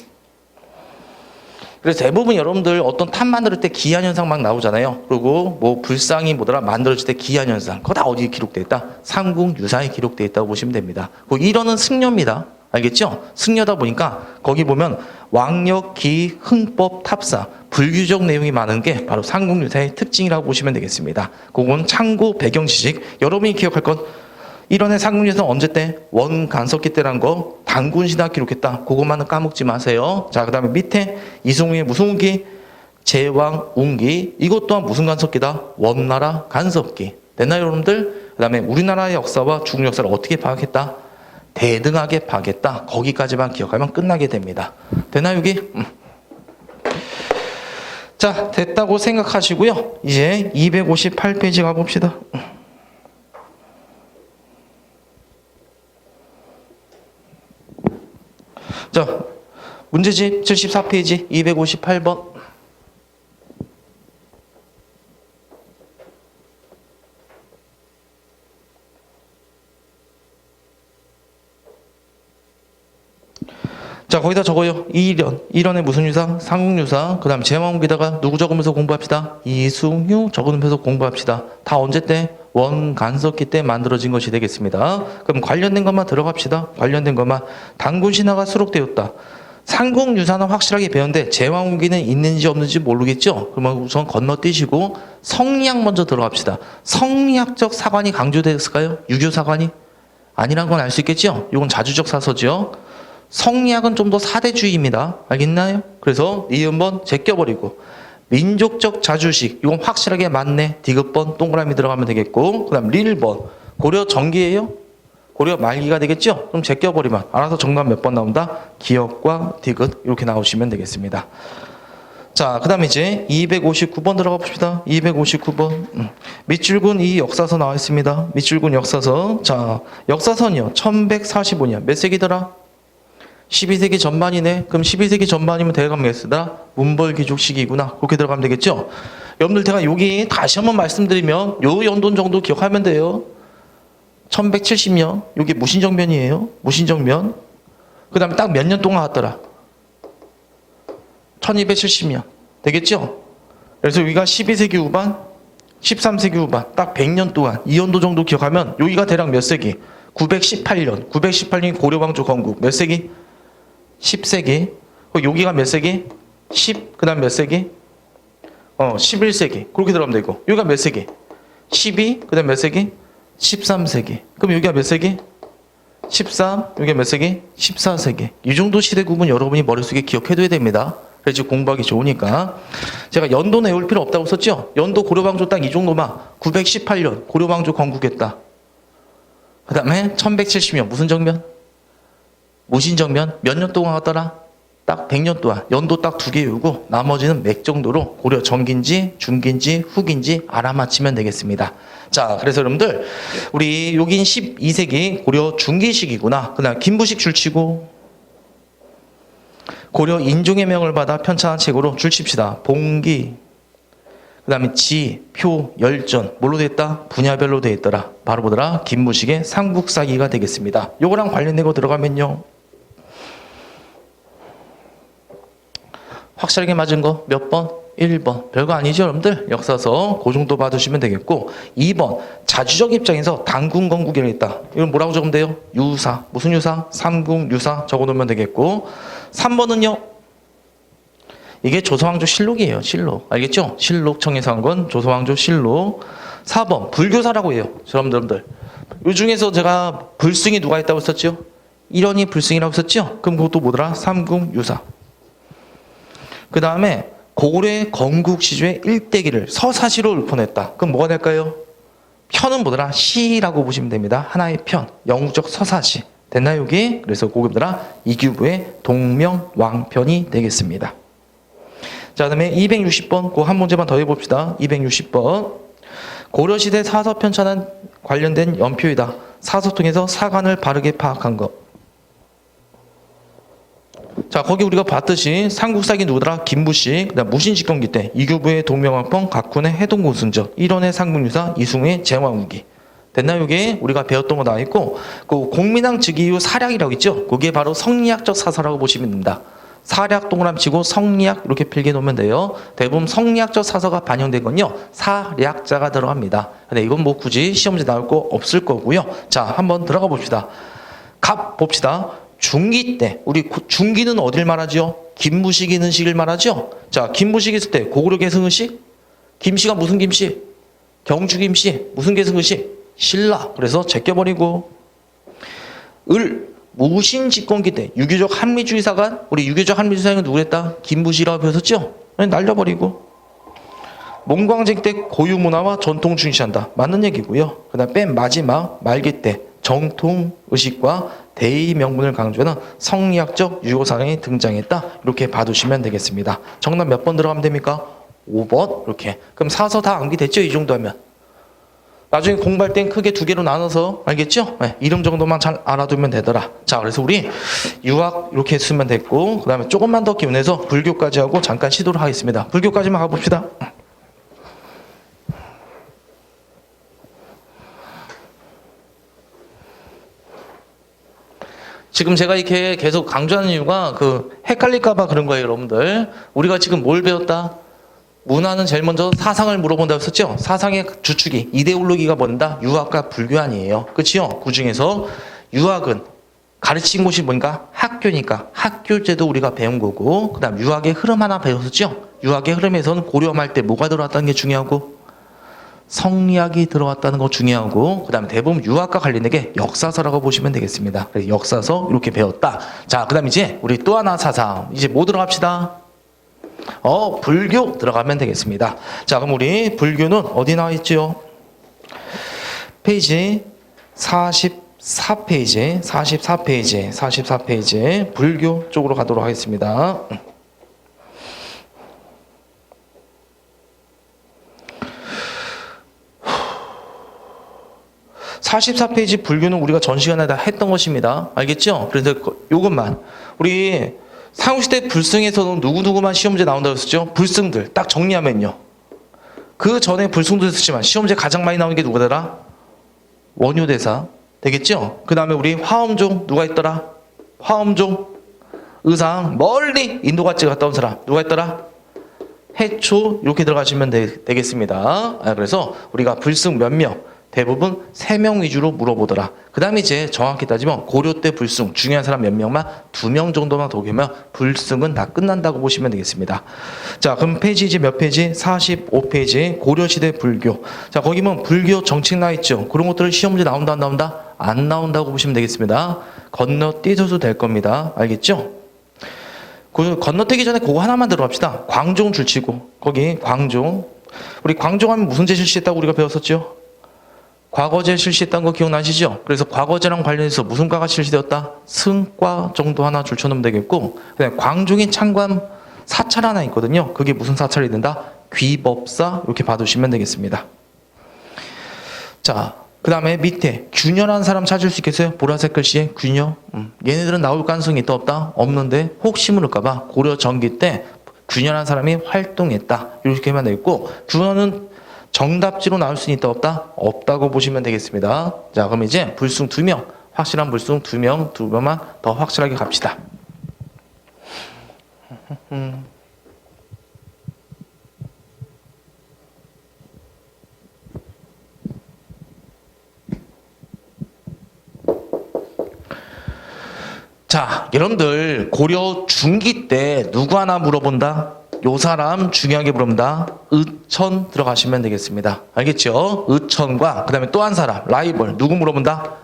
그래서 대부분 여러분들 어떤 탑 만들 때 기한현상 막 나오잖아요. 그리고 뭐 불상이 뭐더라 만들어질 때 기한현상. 그거 다 어디에 기록되어 있다? 삼국유사에 기록되어 있다고 보시면 됩니다. 그 1원은 승려입니다. 알겠죠? 승려다 보니까 거기 보면 왕력, 기, 흥법, 탑사 불규적 내용이 많은 게 바로 삼국유사의 특징이라고 보시면 되겠습니다. 그건 참고 배경 지식. 여러분이 기억할 건 1원의 삼국유사는 언제 때? 원 간섭기 때란 거 단군신화 기록했다. 그것만은 까먹지 마세요. 자, 그 다음에 밑에 이승우의 무슨 운기? 제왕운기. 이것 또한 무슨 간섭기다? 원나라 간섭기. 됐나요, 여러분들? 그 다음에 우리나라의 역사와 중국 역사를 어떻게 파악했다? 대등하게 파악했다. 거기까지만 기억하면 끝나게 됩니다. 됐나요, 여기? 자, 됐다고 생각하시고요. 이제 258페이지 가봅시다. 자, 문제집 74페이지 258번. 자, 거기다 적어요. 1원의 무슨 유사? 삼국유사. 그 다음 제왕기다가 누구 적으면서 공부합시다? 이승휴 적으면서 공부합시다. 다 언제 때? 원 간섭기 때 만들어진 것이 되겠습니다. 그럼 관련된 것만 들어갑시다. 관련된 것만. 단군신화가 수록되었다. 삼국유사는 확실하게 배웠는데 제왕운기는 있는지 없는지 모르겠죠? 그러면 우선 건너뛰시고 성리학 먼저 들어갑시다. 성리학적 사관이 강조되었을까요? 유교 사관이? 아니란 건 알 수 있겠죠? 이건 자주적 사서죠. 성리학은 좀 더 사대주의입니다. 알겠나요? 그래서 니은번 제껴버리고 민족적 자주식 이건 확실하게 맞네. 디귿번 동그라미 들어가면 되겠고 그 다음 릴번 고려 전기예요? 고려 말기가 되겠죠? 그럼 제껴버리면 알아서 정답 몇 번 나온다? 기역과 디귿 이렇게 나오시면 되겠습니다. 자, 그 다음에 이제 259번 들어가 봅시다. 259번. 밑줄근 이 역사서 나와 있습니다. 밑줄근 역사서. 자, 역사선이요. 1145년. 몇 세기더라? 12세기 전반이네. 그럼 12세기 전반이면 대략 몇 세다? 문벌귀족 시기구나. 그렇게 들어가면 되겠죠? 여러분들 제가 여기 다시 한번 말씀드리면 요 연도 정도 기억하면 돼요. 1170년. 요게 무신정변이에요. 무신정변. 그 다음에 딱 몇 년 동안 왔더라? 1270년. 되겠죠? 그래서 여기가 12세기 후반, 13세기 후반, 딱 100년 동안 이 연도 정도 기억하면 여기가 대략 몇 세기? 918년. 918년이 고려왕조 건국. 몇 세기? 10세기. 여기가 몇 세기? 10. 그 다음 몇 세기? 11세기. 그렇게 들어가면 되고. 여기가 몇 세기? 12. 그 다음 몇 세기? 13세기. 그럼 여기가 몇 세기? 13. 여기가 몇 세기? 14세기. 이 정도 시대 구분 여러분이 머릿속에 기억해둬야 됩니다. 그래서 공부하기 좋으니까. 제가 연도는 외울 필요 없다고 썼죠? 연도 고려왕조 딱 이 정도만. 918년 고려왕조 건국했다. 그 다음에 1170년 무슨 정변? 무신정변. 몇 년 동안 왔더라? 딱 100년 동안. 연도 딱 2개 외우고 나머지는 맥 정도로 고려 전기인지 중기인지 후기인지 알아맞히면 되겠습니다. 자, 그래서 여러분들 우리 여긴 12세기 고려 중기시기구나. 그 다음 김부식 줄치고 고려 인종의 명을 받아 편찬한 책으로 줄칩시다. 봉기, 그 다음에 지, 표, 열전 뭘로 됐다? 분야별로 돼 있더라. 바로 보더라. 김부식의 삼국사기가 되겠습니다. 요거랑 관련된 거 들어가면요. 확실하게 맞은 거 몇 번? 1번. 별거 아니죠, 여러분들? 역사서 그 정도 받으시면 되겠고 2번. 자주적 입장에서 당군 건국이라 했다. 이건 뭐라고 적으면 돼요? 유사. 무슨 유사? 삼국 유사 적어놓으면 되겠고 3번은요. 이게 조선왕조 실록이에요. 실록. 알겠죠? 실록 청에서 한 건 조선왕조 실록. 4번. 불교사라고 해요. 여러분들. 이 중에서 제가 불승이 누가 있다고 썼죠? 일원이 불승이라고 썼죠? 그럼 그것도 뭐더라? 삼국 유사. 그 다음에 고구려의 건국시주의 일대기를 서사시로 읊어냈다. 그럼 뭐가 될까요? 편은 뭐더라? 시라고 보시면 됩니다. 하나의 편, 영국적 서사시. 됐나요, 여기? 그래서 고급더라 이규부의 동명왕편이 되겠습니다. 자, 그 다음에 260번, 그 한 문제만 더 해봅시다. 260번. 고려시대 사서 편찬한 관련된 연표이다. 사서 통해서 사관을 바르게 파악한 것. 자, 거기 우리가 봤듯이 삼국사기 누구더라? 김부식, 그다음 무신직경기 때 이규부의 동명왕편, 각훈의 해동고순적, 일원의 삼국유사, 이승우의 제왕후기. 됐나요? 이게 우리가 배웠던 거 나와 있고, 그 공민왕 즉위 이후 사략이라고 있죠? 그게 바로 성리학적 사서라고 보시면 됩니다. 사략 동그라미 치고 성리학 이렇게 필기 놓으면 돼요. 대부분 성리학적 사서가 반영된 건요, 사략자가 들어갑니다. 근데 이건 뭐 굳이 시험지 나올 거 없을 거고요. 자, 한번 들어가 봅시다. 갑 봅시다. 중기 때, 우리 중기는 어딜 말하죠? 김부식 있는 시기를 말하죠? 자, 김부식 있을 때 고구려 계승의식? 김씨가 무슨 김씨? 경주 김씨. 무슨 계승의식? 신라. 그래서 제껴버리고. 을, 무신 집권기 때 유교적 한미주의사관, 우리 유교적 한미주의사관은 누구랬다? 김부식이라고 배웠었죠? 날려버리고. 몽광쟁 때 고유문화와 전통 중시한다. 맞는 얘기고요. 그 다음 맨 마지막 말기 때 정통의식과 대의 명분을 강조하는 성리학적 유효사상이 등장했다. 이렇게 봐두시면 되겠습니다. 정답 몇 번 들어가면 됩니까? 5번. 이렇게. 그럼 사서 다 암기됐죠? 이 정도 하면. 나중에 공부할 땐 크게 두 개로 나눠서, 알겠죠? 네, 이름 정도만 잘 알아두면 되더라. 자, 그래서 우리 유학 이렇게 했으면 됐고, 그 다음에 조금만 더 기운내서 불교까지 하고 잠깐 시도를 하겠습니다. 불교까지만 가봅시다. 지금 제가 이렇게 계속 강조하는 이유가 헷갈릴까봐 그런 거예요, 여러분들. 우리가 지금 뭘 배웠다? 문화는 제일 먼저 사상을 물어본다고 했었죠? 사상의 주축이, 이데올로기가 뭔다? 유학과 불교 아니에요. 그치요? 그 중에서 유학은 가르친 곳이 뭔가? 학교니까. 학교제도 우리가 배운 거고, 그 다음 유학의 흐름 하나 배웠었죠? 유학의 흐름에서는 고려말 때 뭐가 들어왔다는 게 중요하고, 성리학이 들어왔다는 거 중요하고, 그 다음에 대부분 유학과 관련된 게 역사서라고 보시면 되겠습니다. 그래서 역사서 이렇게 배웠다. 자, 그 다음 이제 우리 또 하나 사상. 이제 뭐 들어갑시다? 불교 들어가면 되겠습니다. 자, 그럼 우리 불교는 어디 나와 있죠? 페이지 44페이지, 44페이지 불교 쪽으로 가도록 하겠습니다. 44페이지 불교는 우리가 전 시간에 다 했던 것입니다. 알겠죠? 그래서 요것만. 우리 상호시대 불승에서는 누구누구만 시험 문제 나온다고 했었죠? 불승들. 딱 정리하면요. 그 전에 불승도 했었지만 시험 문제 가장 많이 나오는 게 누구더라? 원효대사. 되겠죠? 그 다음에 우리 화엄종 누가 있더라? 화엄종. 의상 멀리 인도 같이 갔다 온 사람 누가 있더라? 해초. 이렇게 들어가시면 되겠습니다. 그래서 우리가 불승 몇 명? 대부분 3명 위주로 물어보더라. 그 다음에 이제 정확히 따지면 고려 때 불승 중요한 사람 몇 명만 2명 정도만 더 오면 불승은 다 끝난다고 보시면 되겠습니다. 자, 그럼 페이지 이제 몇 페이지? 45페이지 고려시대 불교. 자, 거기 보면 불교 정책 나 있죠. 그런 것들을 시험 문제 나온다 안 나온다? 안 나온다고 보시면 되겠습니다. 건너뛰셔도 될 겁니다. 알겠죠? 건너뛰기 전에 그거 하나만 들어갑시다. 광종 줄치고 거기 광종. 우리 광종 하면 무슨 제 실시했다고 우리가 배웠었죠? 과거제 실시했던 거 기억나시죠? 그래서 과거제랑 관련해서 무슨 과가 실시되었다? 승과 정도 하나 줄쳐놓으면 되겠고, 그다음에 광종인 창관 사찰 하나 있거든요. 그게 무슨 사찰이 된다? 귀법사. 이렇게 봐두시면 되겠습니다. 자, 그 다음에 밑에 균열한 사람 찾을 수 있겠어요? 보라색 글씨에 균열. 얘네들은 나올 가능성이 있다 없다? 없는데 혹시 모를까봐 고려 전기 때 균열한 사람이 활동했다. 이렇게 하면 되겠고, 균열은 정답지로 나올 수 있다 없다? 없다고 보시면 되겠습니다. 자, 그럼 이제 불승 2명, 확실한 불승 2명, 2명만 더 확실하게 갑시다. 자, 여러분들 고려 중기 때 누구 하나 물어본다? 요 사람 중요하게 물어본다. 의천 들어가시면 되겠습니다. 알겠죠? 의천과 그 다음에 또 한 사람 라이벌 누구 물어본다?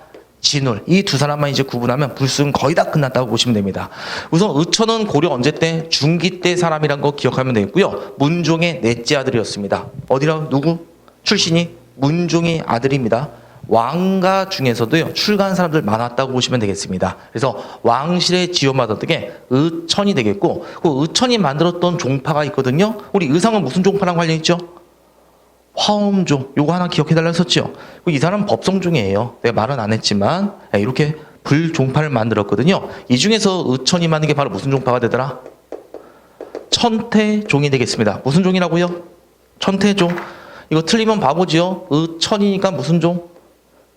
진울. 이 두 사람만 이제 구분하면 불승 거의 다 끝났다고 보시면 됩니다. 우선 의천은 고려 언제 때? 중기 때 사람이란 거 기억하면 되겠고요. 문종의 넷째 아들이었습니다. 어디라 누구? 출신이 문종의 아들입니다. 왕가 중에서도요 출가한 사람들 많았다고 보시면 되겠습니다. 그래서 왕실에 지원받았던 게 의천이 되겠고, 그 의천이 만들었던 종파가 있거든요. 우리 의상은 무슨 종파랑 관련 있죠? 화엄종. 요거 하나 기억해달라 했었죠. 이 사람은 법성종이에요. 내가 말은 안 했지만 이렇게 불종파를 만들었거든요. 이 중에서 의천이 만든 게 바로 무슨 종파가 되더라? 천태종이 되겠습니다. 무슨 종이라고요? 천태종. 이거 틀리면 바보지요. 의천이니까 무슨 종?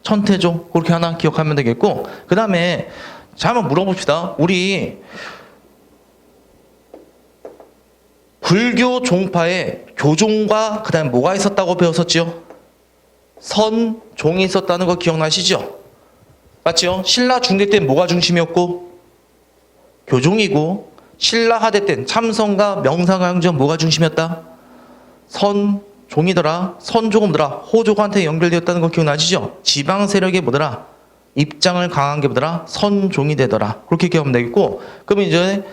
천태종. 그렇게 하나 기억하면 되겠고, 그 다음에 자 한번 물어봅시다. 우리 불교 종파에 교종과 그 다음에 뭐가 있었다고 배웠었지요? 선종이 있었다는 거 기억나시죠? 맞죠? 신라 중대 때 뭐가 중심이었고? 교종이고, 신라 하대 때 참선과 명상강정 뭐가 중심이었다? 선종이더라. 선종은 뭐더라? 호족한테 연결되었다는 거 기억나시죠? 지방 세력의 뭐더라? 입장을 강한 게 뭐더라? 선종이 되더라. 그렇게 기억하면 되겠고, 그러면 이제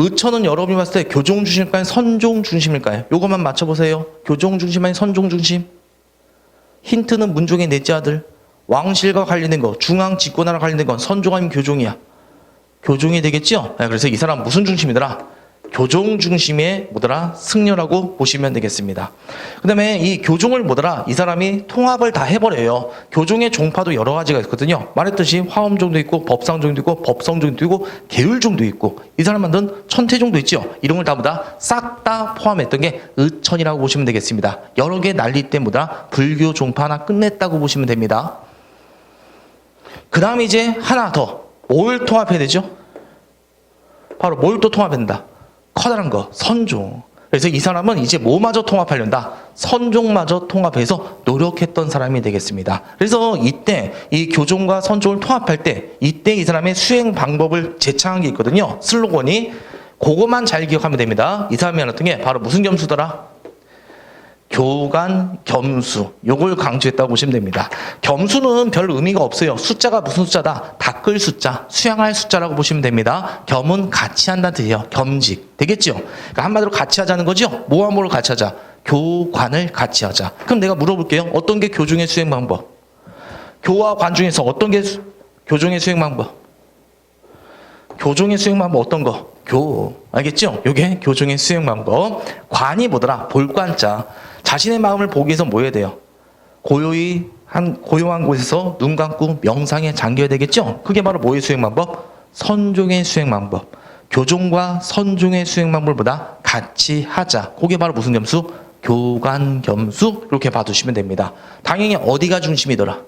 의천은 여러분이 봤을 때 교종 중심일까요? 선종 중심일까요? 요것만 맞춰보세요. 교종 중심 아니 선종 중심? 힌트는 문종의 넷째 아들. 왕실과 관련된 거, 중앙 집권하랑 관련된 건 선종 아니면 교종이야? 교종이 되겠죠? 그래서 이 사람 무슨 중심이더라? 교종 중심의 뭐더라? 승려라고 보시면 되겠습니다. 그 다음에 이 교종을 뭐더라? 이 사람이 통합을 다 해버려요. 교종의 종파도 여러 가지가 있거든요. 말했듯이 화엄종도 있고 법상종도 있고 법성종도 있고 계율종도 있고, 이 사람 만든 천태종도 있죠. 이런 걸 다 싹 다 포함했던 게 의천이라고 보시면 되겠습니다. 여러 개 난리 때 뭐더라? 불교 종파 하나 끝냈다고 보시면 됩니다. 그 다음에 이제 하나 더 뭘 통합해야 되죠? 바로 뭘 또 통합한다? 커다란 거, 선종. 그래서 이 사람은 이제 뭐마저 통합하려다? 선종마저 통합해서 노력했던 사람이 되겠습니다. 그래서 이때 이 교종과 선종을 통합할 때 이때 이 사람의 수행 방법을 제창한 게 있거든요. 슬로건이. 그거만 잘 기억하면 됩니다. 이 사람이 알았던 게 바로 무슨 겸수더라? 교간 겸수. 요걸 강조했다고 보시면 됩니다. 겸수는 별 의미가 없어요. 숫자가 무슨 숫자다? 닦을 숫자, 수양할 숫자라고 보시면 됩니다. 겸은 같이 한다는 뜻이에요. 겸직. 되겠죠? 그러니까 한마디로 같이 하자는 거죠? 뭐와 뭐를 같이 하자? 교관을 같이 하자. 그럼 내가 물어볼게요. 어떤 게 교종의 수행 방법? 교와 관 중에서 어떤 게 교종의 수행 방법? 교종의 수행 방법 어떤 거? 교. 알겠죠? 요게 교종의 수행 방법. 관이 뭐더라? 볼관자. 자신의 마음을 보기 위해서 뭐 해야 돼요? 고요히 한 고요한 곳에서 눈 감고 명상에 잠겨야 되겠죠? 그게 바로 뭐의 수행 방법? 선종의 수행 방법. 교종과 선종의 수행 방법보다 같이 하자. 그게 바로 무슨 겸수? 교관겸수. 이렇게 봐두시면 됩니다. 당연히 어디가 중심이더라?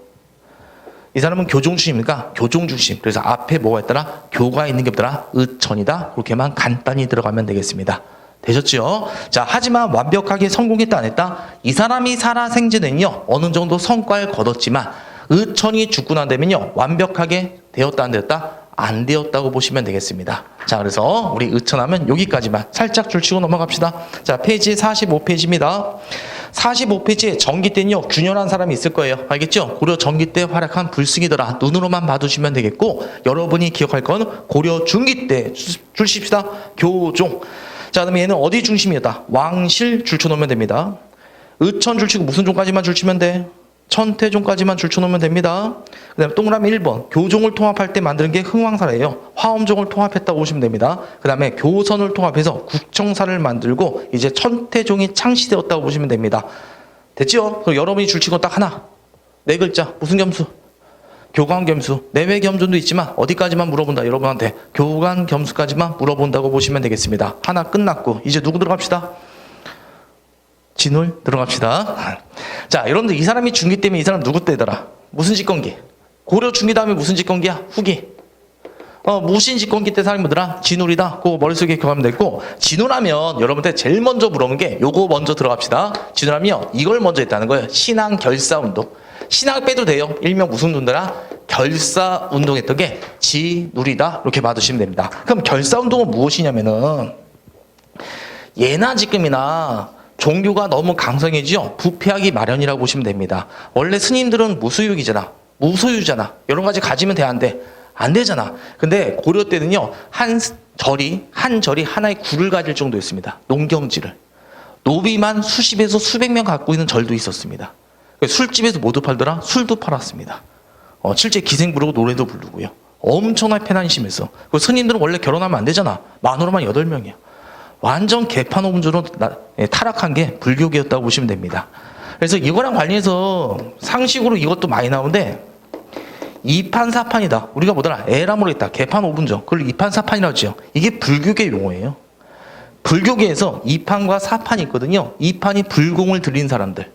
이 사람은 교종 중심이니까 교종 중심. 그래서 앞에 뭐가 있더라? 교가 있는 게 없더라? 의천이다. 그렇게만 간단히 들어가면 되겠습니다. 되셨죠? 자, 하지만 완벽하게 성공했다 안 했다? 이 사람이 살아생전에는요 어느 정도 성과를 거뒀지만 의천이 죽고 난 다음에는요 완벽하게 되었다 안 되었다? 안 되었다고 보시면 되겠습니다. 자, 그래서 우리 의천하면 여기까지만 살짝 줄치고 넘어갑시다. 자, 페이지 45페이지입니다. 45페이지에 전기 때는요 균열한 사람이 있을 거예요. 알겠죠? 고려 전기 때 활약한 불승이더라. 눈으로만 봐두시면 되겠고, 여러분이 기억할 건 고려 중기 때 줄칩시다. 교종. 자, 그다음에 얘는 어디 중심이었다? 왕실 줄쳐놓으면 됩니다. 의천 줄치고 무슨 종까지만 줄치면 돼? 천태종까지만 줄쳐놓으면 됩니다. 그 다음에 동그라미 1번. 교종을 통합할 때 만드는 게 흥왕사래요. 화엄종을 통합했다고 보시면 됩니다. 그 다음에 교선을 통합해서 국청사를 만들고 이제 천태종이 창시되었다고 보시면 됩니다. 됐죠? 그럼 여러분이 줄치고 딱 하나. 네 글자. 무슨 겸수? 교관겸수. 내외겸존도 있지만 어디까지만 물어본다. 여러분한테 교관겸수까지만 물어본다고 보시면 되겠습니다. 하나 끝났고 이제 누구 들어갑시다? 진울 들어갑시다. 자, 여러분들 이 사람이 중기 때문에 이 사람 누구 때더라? 무슨 집권기? 고려 중기 다음에 무슨 집권기야? 후기. 무신 집권기 때 사람이 뭐더라? 진울이다. 그거 머릿속에 기억하면 되고, 진울하면 여러분들 제일 먼저 물어보는 게 요거 먼저 들어갑시다. 진울하면 이걸 먼저 했다는 거예요. 신앙 결사 운동. 신앙 빼도 돼요. 일명 무슨 운동이더라? 결사 운동했던 게 진울이다. 이렇게 봐두시면 됩니다. 그럼 결사 운동은 무엇이냐면은 예나 지금이나 종교가 너무 강성해지죠. 부패하기 마련이라고 보시면 됩니다. 원래 스님들은 무소유이잖아. 무소유잖아. 여러 가지 가지면 돼, 안 돼? 안 되잖아. 근데 고려 때는요, 한 절이 하나의 굴을 가질 정도였습니다. 농경지를. 노비만 수십에서 수백 명 갖고 있는 절도 있었습니다. 술집에서 모두 팔더라? 술도 팔았습니다. 실제 기생 부르고 노래도 부르고요. 엄청나게 패난이 심했어. 그 스님들은 원래 결혼하면 안 되잖아. 만으로만 8명이야. 완전 개판오분조로 타락한 게 불교계였다고 보시면 됩니다. 그래서 이거랑 관련해서 상식으로 이것도 많이 나오는데, 이판사판이다. 우리가 뭐더라? 에라모로 했다. 개판오분조. 그걸 이판사판이라고 하죠. 이게 불교계 용어예요. 불교계에서 이판과 사판이 있거든요. 이판이 불공을 들인 사람들.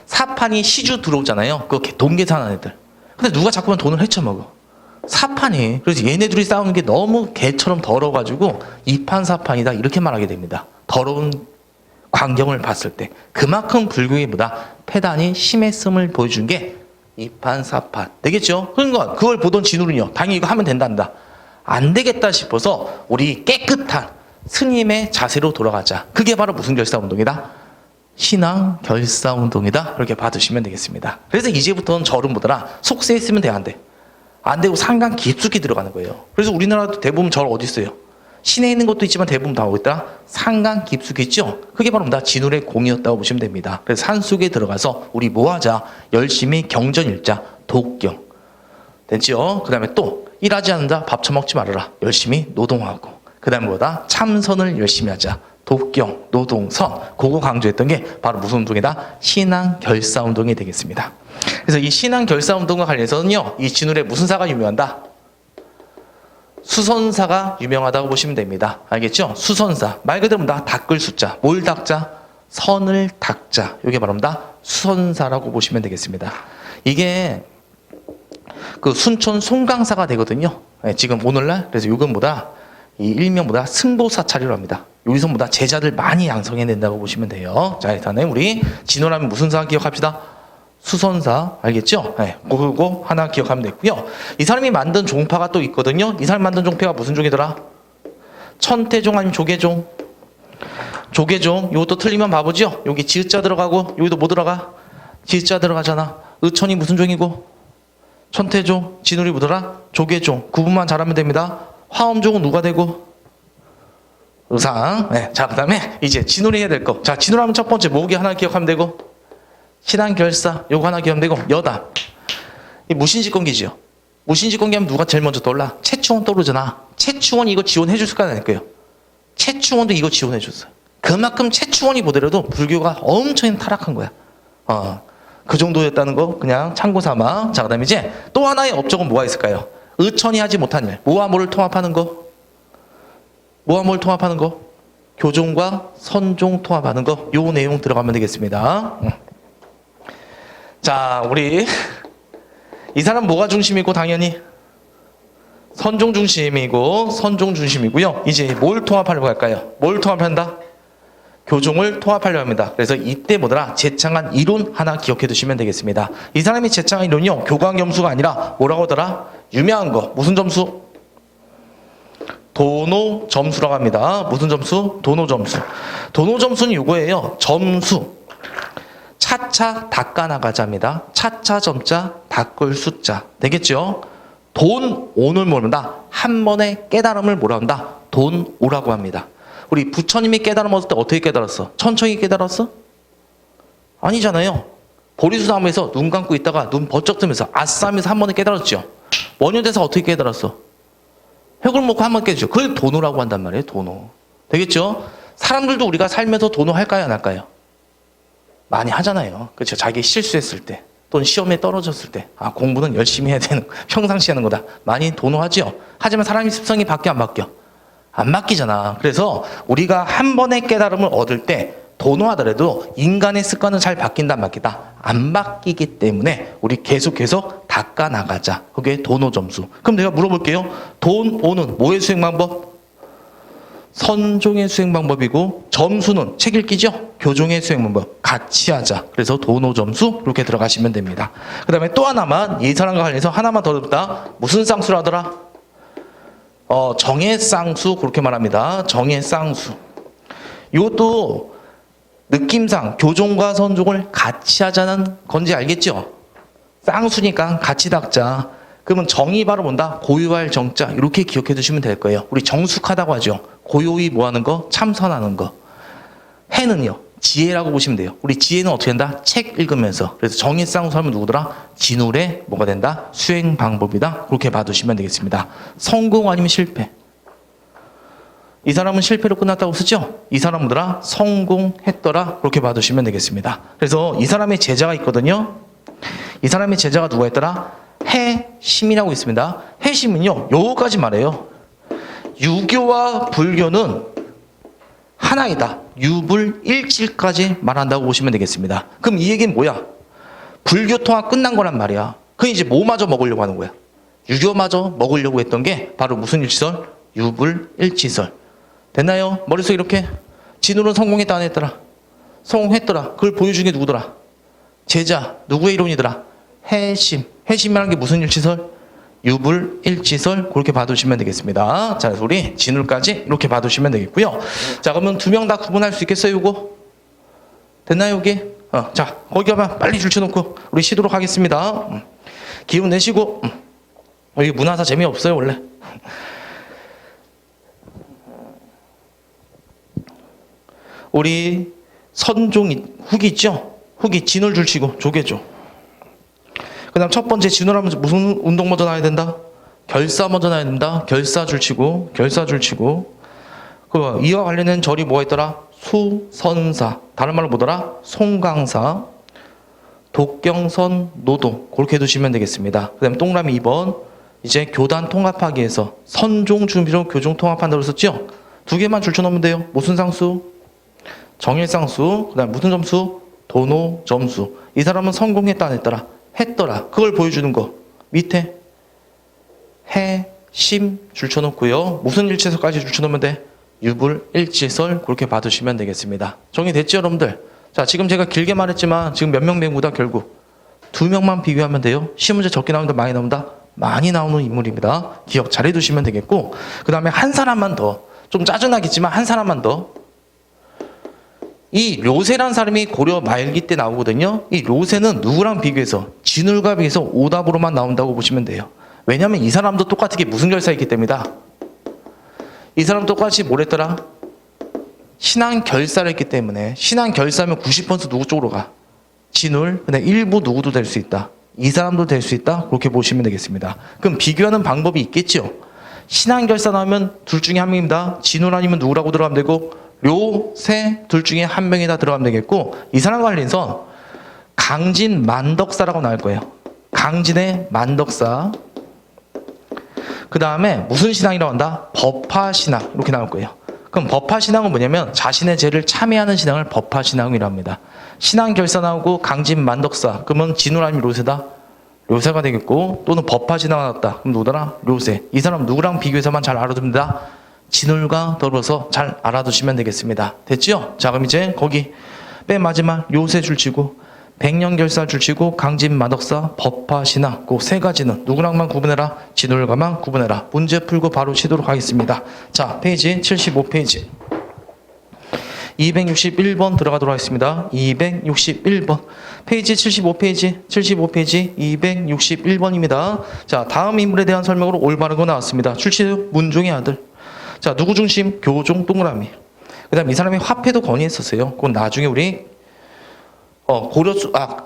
사판이 시주 들어오잖아요. 그거 돈 계산하는 애들. 근데 누가 자꾸만 돈을 헤쳐먹어. 사판이. 그래서 얘네들이 싸우는 게 너무 개처럼 더러워가지고 이판사판이다 이렇게 말하게 됩니다. 더러운 광경을 봤을 때 그만큼 불교의 보다 패단이 심했음을 보여준 게 이판사판 되겠죠? 그러니까 그걸 보던 진울은요 당연히 이거 하면 된단다. 안 되겠다 싶어서 우리 깨끗한 스님의 자세로 돌아가자. 그게 바로 무슨 결사운동이다? 신앙 결사운동이다. 이렇게 봐두시면 되겠습니다. 그래서 이제부터는 절은 뭐더라? 속세에 있으면 돼, 안 돼? 안 되고 상당 깊숙이 들어가는 거예요. 그래서 우리나라도 대부분 절 어디 있어요? 시내에 있는 것도 있지만 대부분 다 어디 있다? 상강 깊숙이 있죠? 그게 바로 다 진울의 공이었다고 보시면 됩니다. 그래서 산속에 들어가서 우리 뭐 하자? 열심히 경전일자, 독경. 됐죠? 그 다음에 또 일하지 않는 자 밥 처먹지 말아라. 열심히 노동하고. 그 다음에 뭐다? 참선을 열심히 하자. 독경, 노동선. 그거 강조했던 게 바로 무슨 운동이다? 신앙 결사 운동이 되겠습니다. 그래서 이 신앙 결사 운동과 관련해서는요, 이 진울의 무슨 사가 유명하다? 수선사가 유명하다고 보시면 됩니다. 알겠죠? 수선사. 말 그대로 다 닦을 숫자. 뭘 닦자? 선을 닦자. 이게 바로 수선사라고 보시면 되겠습니다. 이게 그 순천 송강사가 되거든요. 지금 오늘날. 그래서 요금보다 이 일명보다 승보사찰이라고 합니다. 여기서보다 제자들 많이 양성해낸다고 보시면 돼요. 자, 일단은 우리 진울하면 무슨 사 기억합시다? 수선사. 알겠죠? 네, 그거 하나 기억하면 되고요. 이 사람이 만든 종파가 또 있거든요. 이 사람이 만든 종파가 무슨 종이더라? 천태종 아니면 조계종? 조계종. 이것도 틀리면 바보죠? 여기 지읒자 들어가고 여기도 뭐 들어가? 지읒자 들어가잖아. 의천이 무슨 종이고? 천태종. 진울이 뭐더라? 조계종. 구분만 잘하면 됩니다. 화엄종은 누가 되고? 의상. 네. 자, 그 다음에 이제 진울이 해야 될 거. 자, 진울하면 첫 번째 모기 하나 기억하면 되고, 신앙결사 요거 하나 기억하면 되고, 여담. 이 무신직권기지요. 무신직권기 하면 누가 제일 먼저 떠올라? 최충원 떠오르잖아. 최충원이 이거 지원해 줬을 거 아닐까요? 최충원도 이거 지원해 줬어요. 그만큼 최충원이 보더라도 불교가 엄청 타락한 거야. 그 정도였다는 거 그냥 참고 삼아. 자, 그다음에 이제 또 하나의 업적은 뭐가 있을까요? 의천이 하지 못한 일. 뭐와 뭐를 통합하는 거? 뭐와 뭘 통합하는 거? 교종과 선종 통합하는 거. 요 내용 들어가면 되겠습니다. 자, 우리 이 사람 뭐가 중심이고 당연히 선종 중심이고 선종 중심이고요. 이제 뭘 통합하려고 할까요? 뭘 통합한다? 교종을 통합하려고 합니다. 그래서 이때 뭐더라? 제창한 이론 하나 기억해 두시면 되겠습니다. 이 사람이 제창한 이론이요. 교광점수가 아니라 뭐라고 하더라? 유명한 거. 무슨 점수? 도노 점수라고 합니다. 무슨 점수? 도노 점수. 도노 점수는 이거예요. 점수. 차차 닦아 나가자입니다. 차차 점자 닦을 숫자. 되겠죠? 돈 오는 뭐란다? 한 번의 깨달음을 뭐라 한다? 돈 오라고 합니다. 우리 부처님이 깨달음 얻을 때 어떻게 깨달았어? 천천히 깨달았어? 아니잖아요. 보리수 나무에서 눈 감고 있다가 눈 번쩍 뜨면서 아싸 하면서 한 번에 깨달았죠. 원효대사 어떻게 깨달았어? 획을 먹고 한 번 깨졌죠. 그걸 도노라고 한단 말이에요. 도노. 되겠죠? 사람들도 우리가 살면서 도노 할까요? 안 할까요? 많이 하잖아요. 그렇죠? 자기 실수했을 때 또는 시험에 떨어졌을 때 아, 공부는 열심히 해야 되는 평상시 하는 거다. 많이 도노하죠. 하지만 사람의 습성이 바뀌어 안 바뀌어? 안 바뀌잖아. 그래서 우리가 한 번의 깨달음을 얻을 때 도노하더라도 인간의 습관은 잘 바뀐다 안 바뀌다? 안 바뀌기 때문에 우리 계속 닦아 나가자. 그게 도노 점수. 그럼 내가 물어볼게요. 돈 오는 뭐의 수행 방법? 선종의 수행 방법이고 점수는 책 읽기죠? 교종의 수행 방법. 같이 하자. 그래서 도노 점수 이렇게 들어가시면 됩니다. 그 다음에 또 하나만 이 사람과 관련해서 하나만 더 듣다. 무슨 쌍수를 하더라? 정해쌍수 그렇게 말합니다. 정해쌍수. 이것도 느낌상 교종과 선종을 같이 하자는 건지 알겠죠? 쌍수니까 같이 닦자. 그러면 정이 바로 뭔다? 고유할 정자. 이렇게 기억해 두시면 될 거예요. 우리 정숙하다고 하죠. 고요히 뭐 하는 거? 참선하는 거. 해는요. 지혜라고 보시면 돼요. 우리 지혜는 어떻게 한다? 책 읽으면서. 그래서 정해쌍수 하면 누구더라? 진울의 뭐가 된다? 수행 방법이다. 그렇게 봐두시면 되겠습니다. 성공 아니면 실패. 이 사람은 실패로 끝났다고 쓰죠? 이 사람들아 성공했더라. 그렇게 봐두시면 되겠습니다. 그래서 이 사람의 제자가 있거든요. 이 사람의 제자가 누가 있더라? 해심이라고 있습니다. 해심은요. 요거까지 말해요. 유교와 불교는 하나이다. 유불일치까지 말한다고 보시면 되겠습니다. 그럼 이 얘기는 뭐야? 불교 통합 끝난 거란 말이야. 그 이제 뭐마저 먹으려고 하는 거야? 유교마저 먹으려고 했던 게 바로 무슨 일치설? 유불일치설. 됐나요? 머릿속에 이렇게 진우는 성공했다 안 했더라? 성공했더라. 그걸 보여준 게 누구더라? 제자. 누구의 이론이더라? 해심. 해심이라는 게 무슨 일치설? 유불일치설. 그렇게 봐두시면 되겠습니다. 자, 그래서 우리 진울까지 이렇게 봐두시면 되겠고요. 자, 그러면 두 명 다 구분할 수 있겠어요, 이거? 됐나요, 여기? 자, 거기 가면 빨리 줄쳐놓고 우리 쉬도록 하겠습니다. 기운 내시고. 여기 문화사 재미없어요, 원래. 우리 선종 후기 있죠? 후기 진울 줄치고 조개죠. 그 다음 첫 번째 진울하면 무슨 운동 먼저 나야 된다? 결사 먼저 나야 된다. 결사 줄치고 결사 줄치고. 그 이와 관련된 절이 뭐가 있더라? 수선사. 다른 말로 뭐더라? 송강사. 독경선 노동. 그렇게 해두시면 되겠습니다. 그 다음에 동그라미 2번. 이제 교단 통합하기 위해서 선종 준비로 교종 통합한다고 했었죠? 두 개만 줄쳐놓으면 돼요. 무슨 상수? 정일상수. 그 다음 무슨 점수? 도노 점수. 이 사람은 성공했다 안 했더라? 했더라. 그걸 보여주는 거. 밑에 해, 심 줄쳐놓고요. 무슨 일치설까지 줄쳐놓으면 돼? 유불일치설. 그렇게 봐두시면 되겠습니다. 정리됐죠, 여러분들? 자, 지금 제가 길게 말했지만 지금 몇 명 배우다 결국 두 명만 비교하면 돼요. 시문제 적게 나오는데 많이 나온다? 많이 나오는 인물입니다. 기억 잘 해두시면 되겠고, 그 다음에 한 사람만 더. 좀 짜증나겠지만 한 사람만 더. 이 료세라는 사람이 고려 말기 때 나오거든요. 이 료세는 누구랑 비교해서? 진울과 비교해서 오답으로만 나온다고 보시면 돼요. 왜냐하면 이 사람도 똑같은 게 무슨 결사였기 때문이다. 이 사람 똑같이 뭘 했더라? 신앙 결사를 했기 때문에. 신앙 결사면 90% 누구 쪽으로 가? 진울. 근데 일부 누구도 될 수 있다. 이 사람도 될 수 있다. 그렇게 보시면 되겠습니다. 그럼 비교하는 방법이 있겠죠. 신앙 결사 나오면 둘 중에 한 명입니다. 진울 아니면 누구라고 들어가면 되고, 료세 둘 중에 한 명이다 들어가면 되겠고, 이 사람과 관련해서 강진 만덕사라고 나올 거예요. 강진의 만덕사. 그 다음에 무슨 신앙이라고 한다? 법화신앙 이렇게 나올 거예요. 그럼 법화신앙은 뭐냐면 자신의 죄를 참회하는 신앙을 법화신앙이라고 합니다. 신앙 결사 나오고 강진 만덕사 그러면 진울 아니면 료세다? 료세가 되겠고 또는 법화신앙 나왔다. 그럼 누구더라? 료세. 이 사람 누구랑 비교해서만 잘 알아둡니다. 진울과 더불어서 잘 알아두시면 되겠습니다. 됐죠? 자 그럼 이제 거기 맨 마지막 료세 줄치고 백년결사 줄치고 강진 만덕사 법화신앙 그 세 가지는 누구랑만 구분해라? 진울과만 구분해라. 문제 풀고 바로 치도록 하겠습니다. 자 페이지 75페이지 261번 들어가도록 하겠습니다. 261번 페이지 75페이지 261번입니다. 자 다음 인물에 대한 설명으로 올바른 거 나왔습니다. 출시도 문종의 아들. 자 누구 중심? 교종 동그라미. 그 다음 이 사람이 화폐도 건의했었어요. 그건 나중에 우리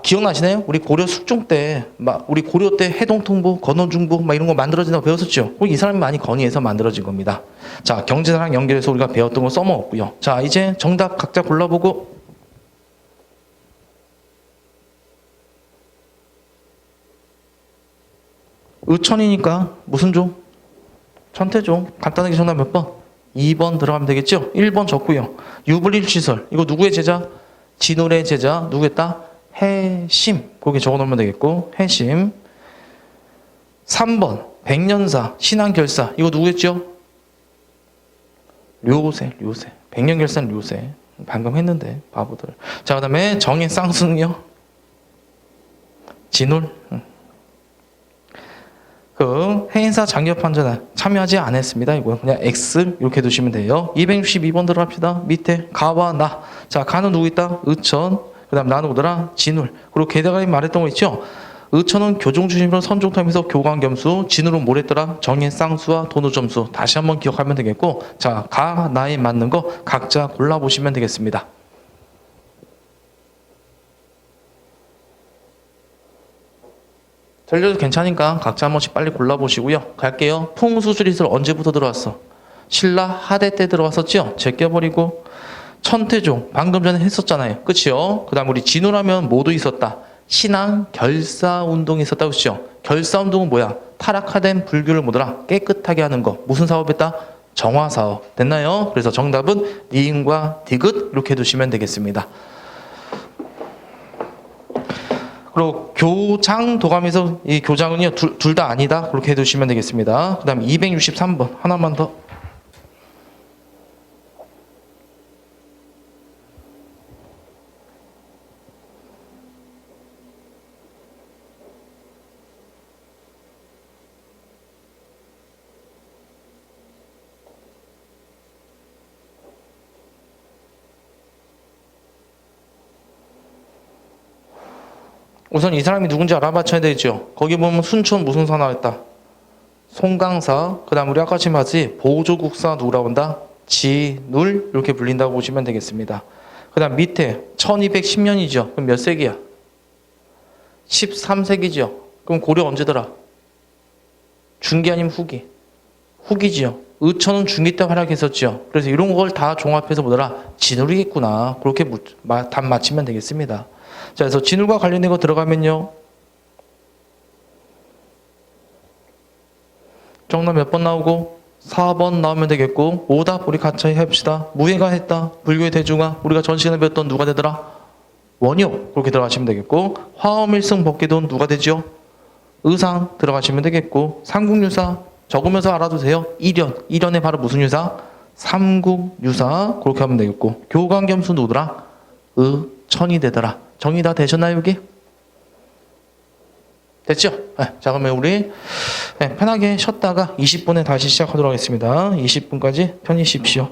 기억나시나요? 우리 고려 숙종 때, 우리 고려 때 해동통부, 건원중부, 이런 거 만들어진다고 배웠었죠? 이 사람이 많이 건의해서 만들어진 겁니다. 자, 경제사랑 연결해서 우리가 배웠던 거 써먹었고요. 자, 이제 정답 각자 골라보고. 의천이니까 무슨 종? 천태종. 간단하게 정답 몇 번? 2번 들어가면 되겠죠? 1번 적고요. 유불일시설. 이거 누구의 제자? 진울의 제자 누구였다? 해심. 거기 적어놓으면 되겠고 해심. 3번 백년사 신앙결사. 이거 누구였죠? 료세. 백년결사는 료세. 방금 했는데 바보들. 자 그 다음에 정의 쌍수는요? 진울. 그 해인사 장려판전에 참여하지 않았습니다. 이거 그냥 X 이렇게 두시면 돼요. 262번 들어갑시다. 밑에 가와 나. 자 가는 누구 있다? 의천. 그 다음 나는 누구더라? 진울. 그리고 게다가 말했던 거 있죠? 의천은 교종 중심으로 선종탐에서 교광겸수. 진울은 뭐랬더라? 정의 쌍수와 도노점수. 다시 한번 기억하면 되겠고 자 가 나에 맞는 거 각자 골라보시면 되겠습니다. 들려도 괜찮으니까 각자 한 번씩 빨리 골라보시고요. 갈게요. 풍수수리술 언제부터 들어왔어? 신라 하대 때 들어왔었죠? 제껴버리고 천태종 방금 전에 했었잖아요. 그치요? 그 다음 우리 진우라면 뭐도 있었다? 신앙 결사운동이 있었다고 했죠? 결사운동은 뭐야? 타락화된 불교를 뭐더라? 깨끗하게 하는 거. 무슨 사업했다? 정화사업. 됐나요? 그래서 정답은 니은과 디귿 이렇게 두시면 되겠습니다. 그리고 교장 도감에서 이 교장은요 둘 다 아니다 그렇게 해두시면 되겠습니다. 그 다음 263번 하나만 더. 우선 이 사람이 누군지 알아맞혀야 되죠. 거기 보면 순천 무슨 사 나왔다? 송강사. 그 다음 우리 아까 지금 봤지? 보조국사 누구라고 한다? 진울 이렇게 불린다고 보시면 되겠습니다. 그 다음 밑에 1210년이죠. 그럼 몇 세기야? 13세기죠. 그럼 고려 언제더라? 중기 아니면 후기? 후기지요. 의천은 중기 때 활약했었죠. 그래서 이런 걸 다 종합해서 뭐더라? 진울이겠구나. 그렇게 답 맞히면 되겠습니다. 자, 그래서 진울과 관련된 거 들어가면요. 정답 몇 번 나오고? 4번 나오면 되겠고 오답 우리 같이 해봅시다. 무예가 했다. 불교의 대중화. 우리가 전 시간에 배웠던 누가 되더라? 원효. 그렇게 들어가시면 되겠고 화엄일승 법계돈 누가 되죠? 의상 들어가시면 되겠고 삼국유사 적으면서 알아두세요. 일연에 바로 무슨 유사? 삼국유사. 그렇게 하면 되겠고 교광겸수 누구더라? 의천이 되더라. 정리 다 되셨나요 여기? 됐죠? 네, 자 그러면 우리 편하게 쉬었다가 20분에 다시 시작하도록 하겠습니다. 20분까지 편히 쉬십시오.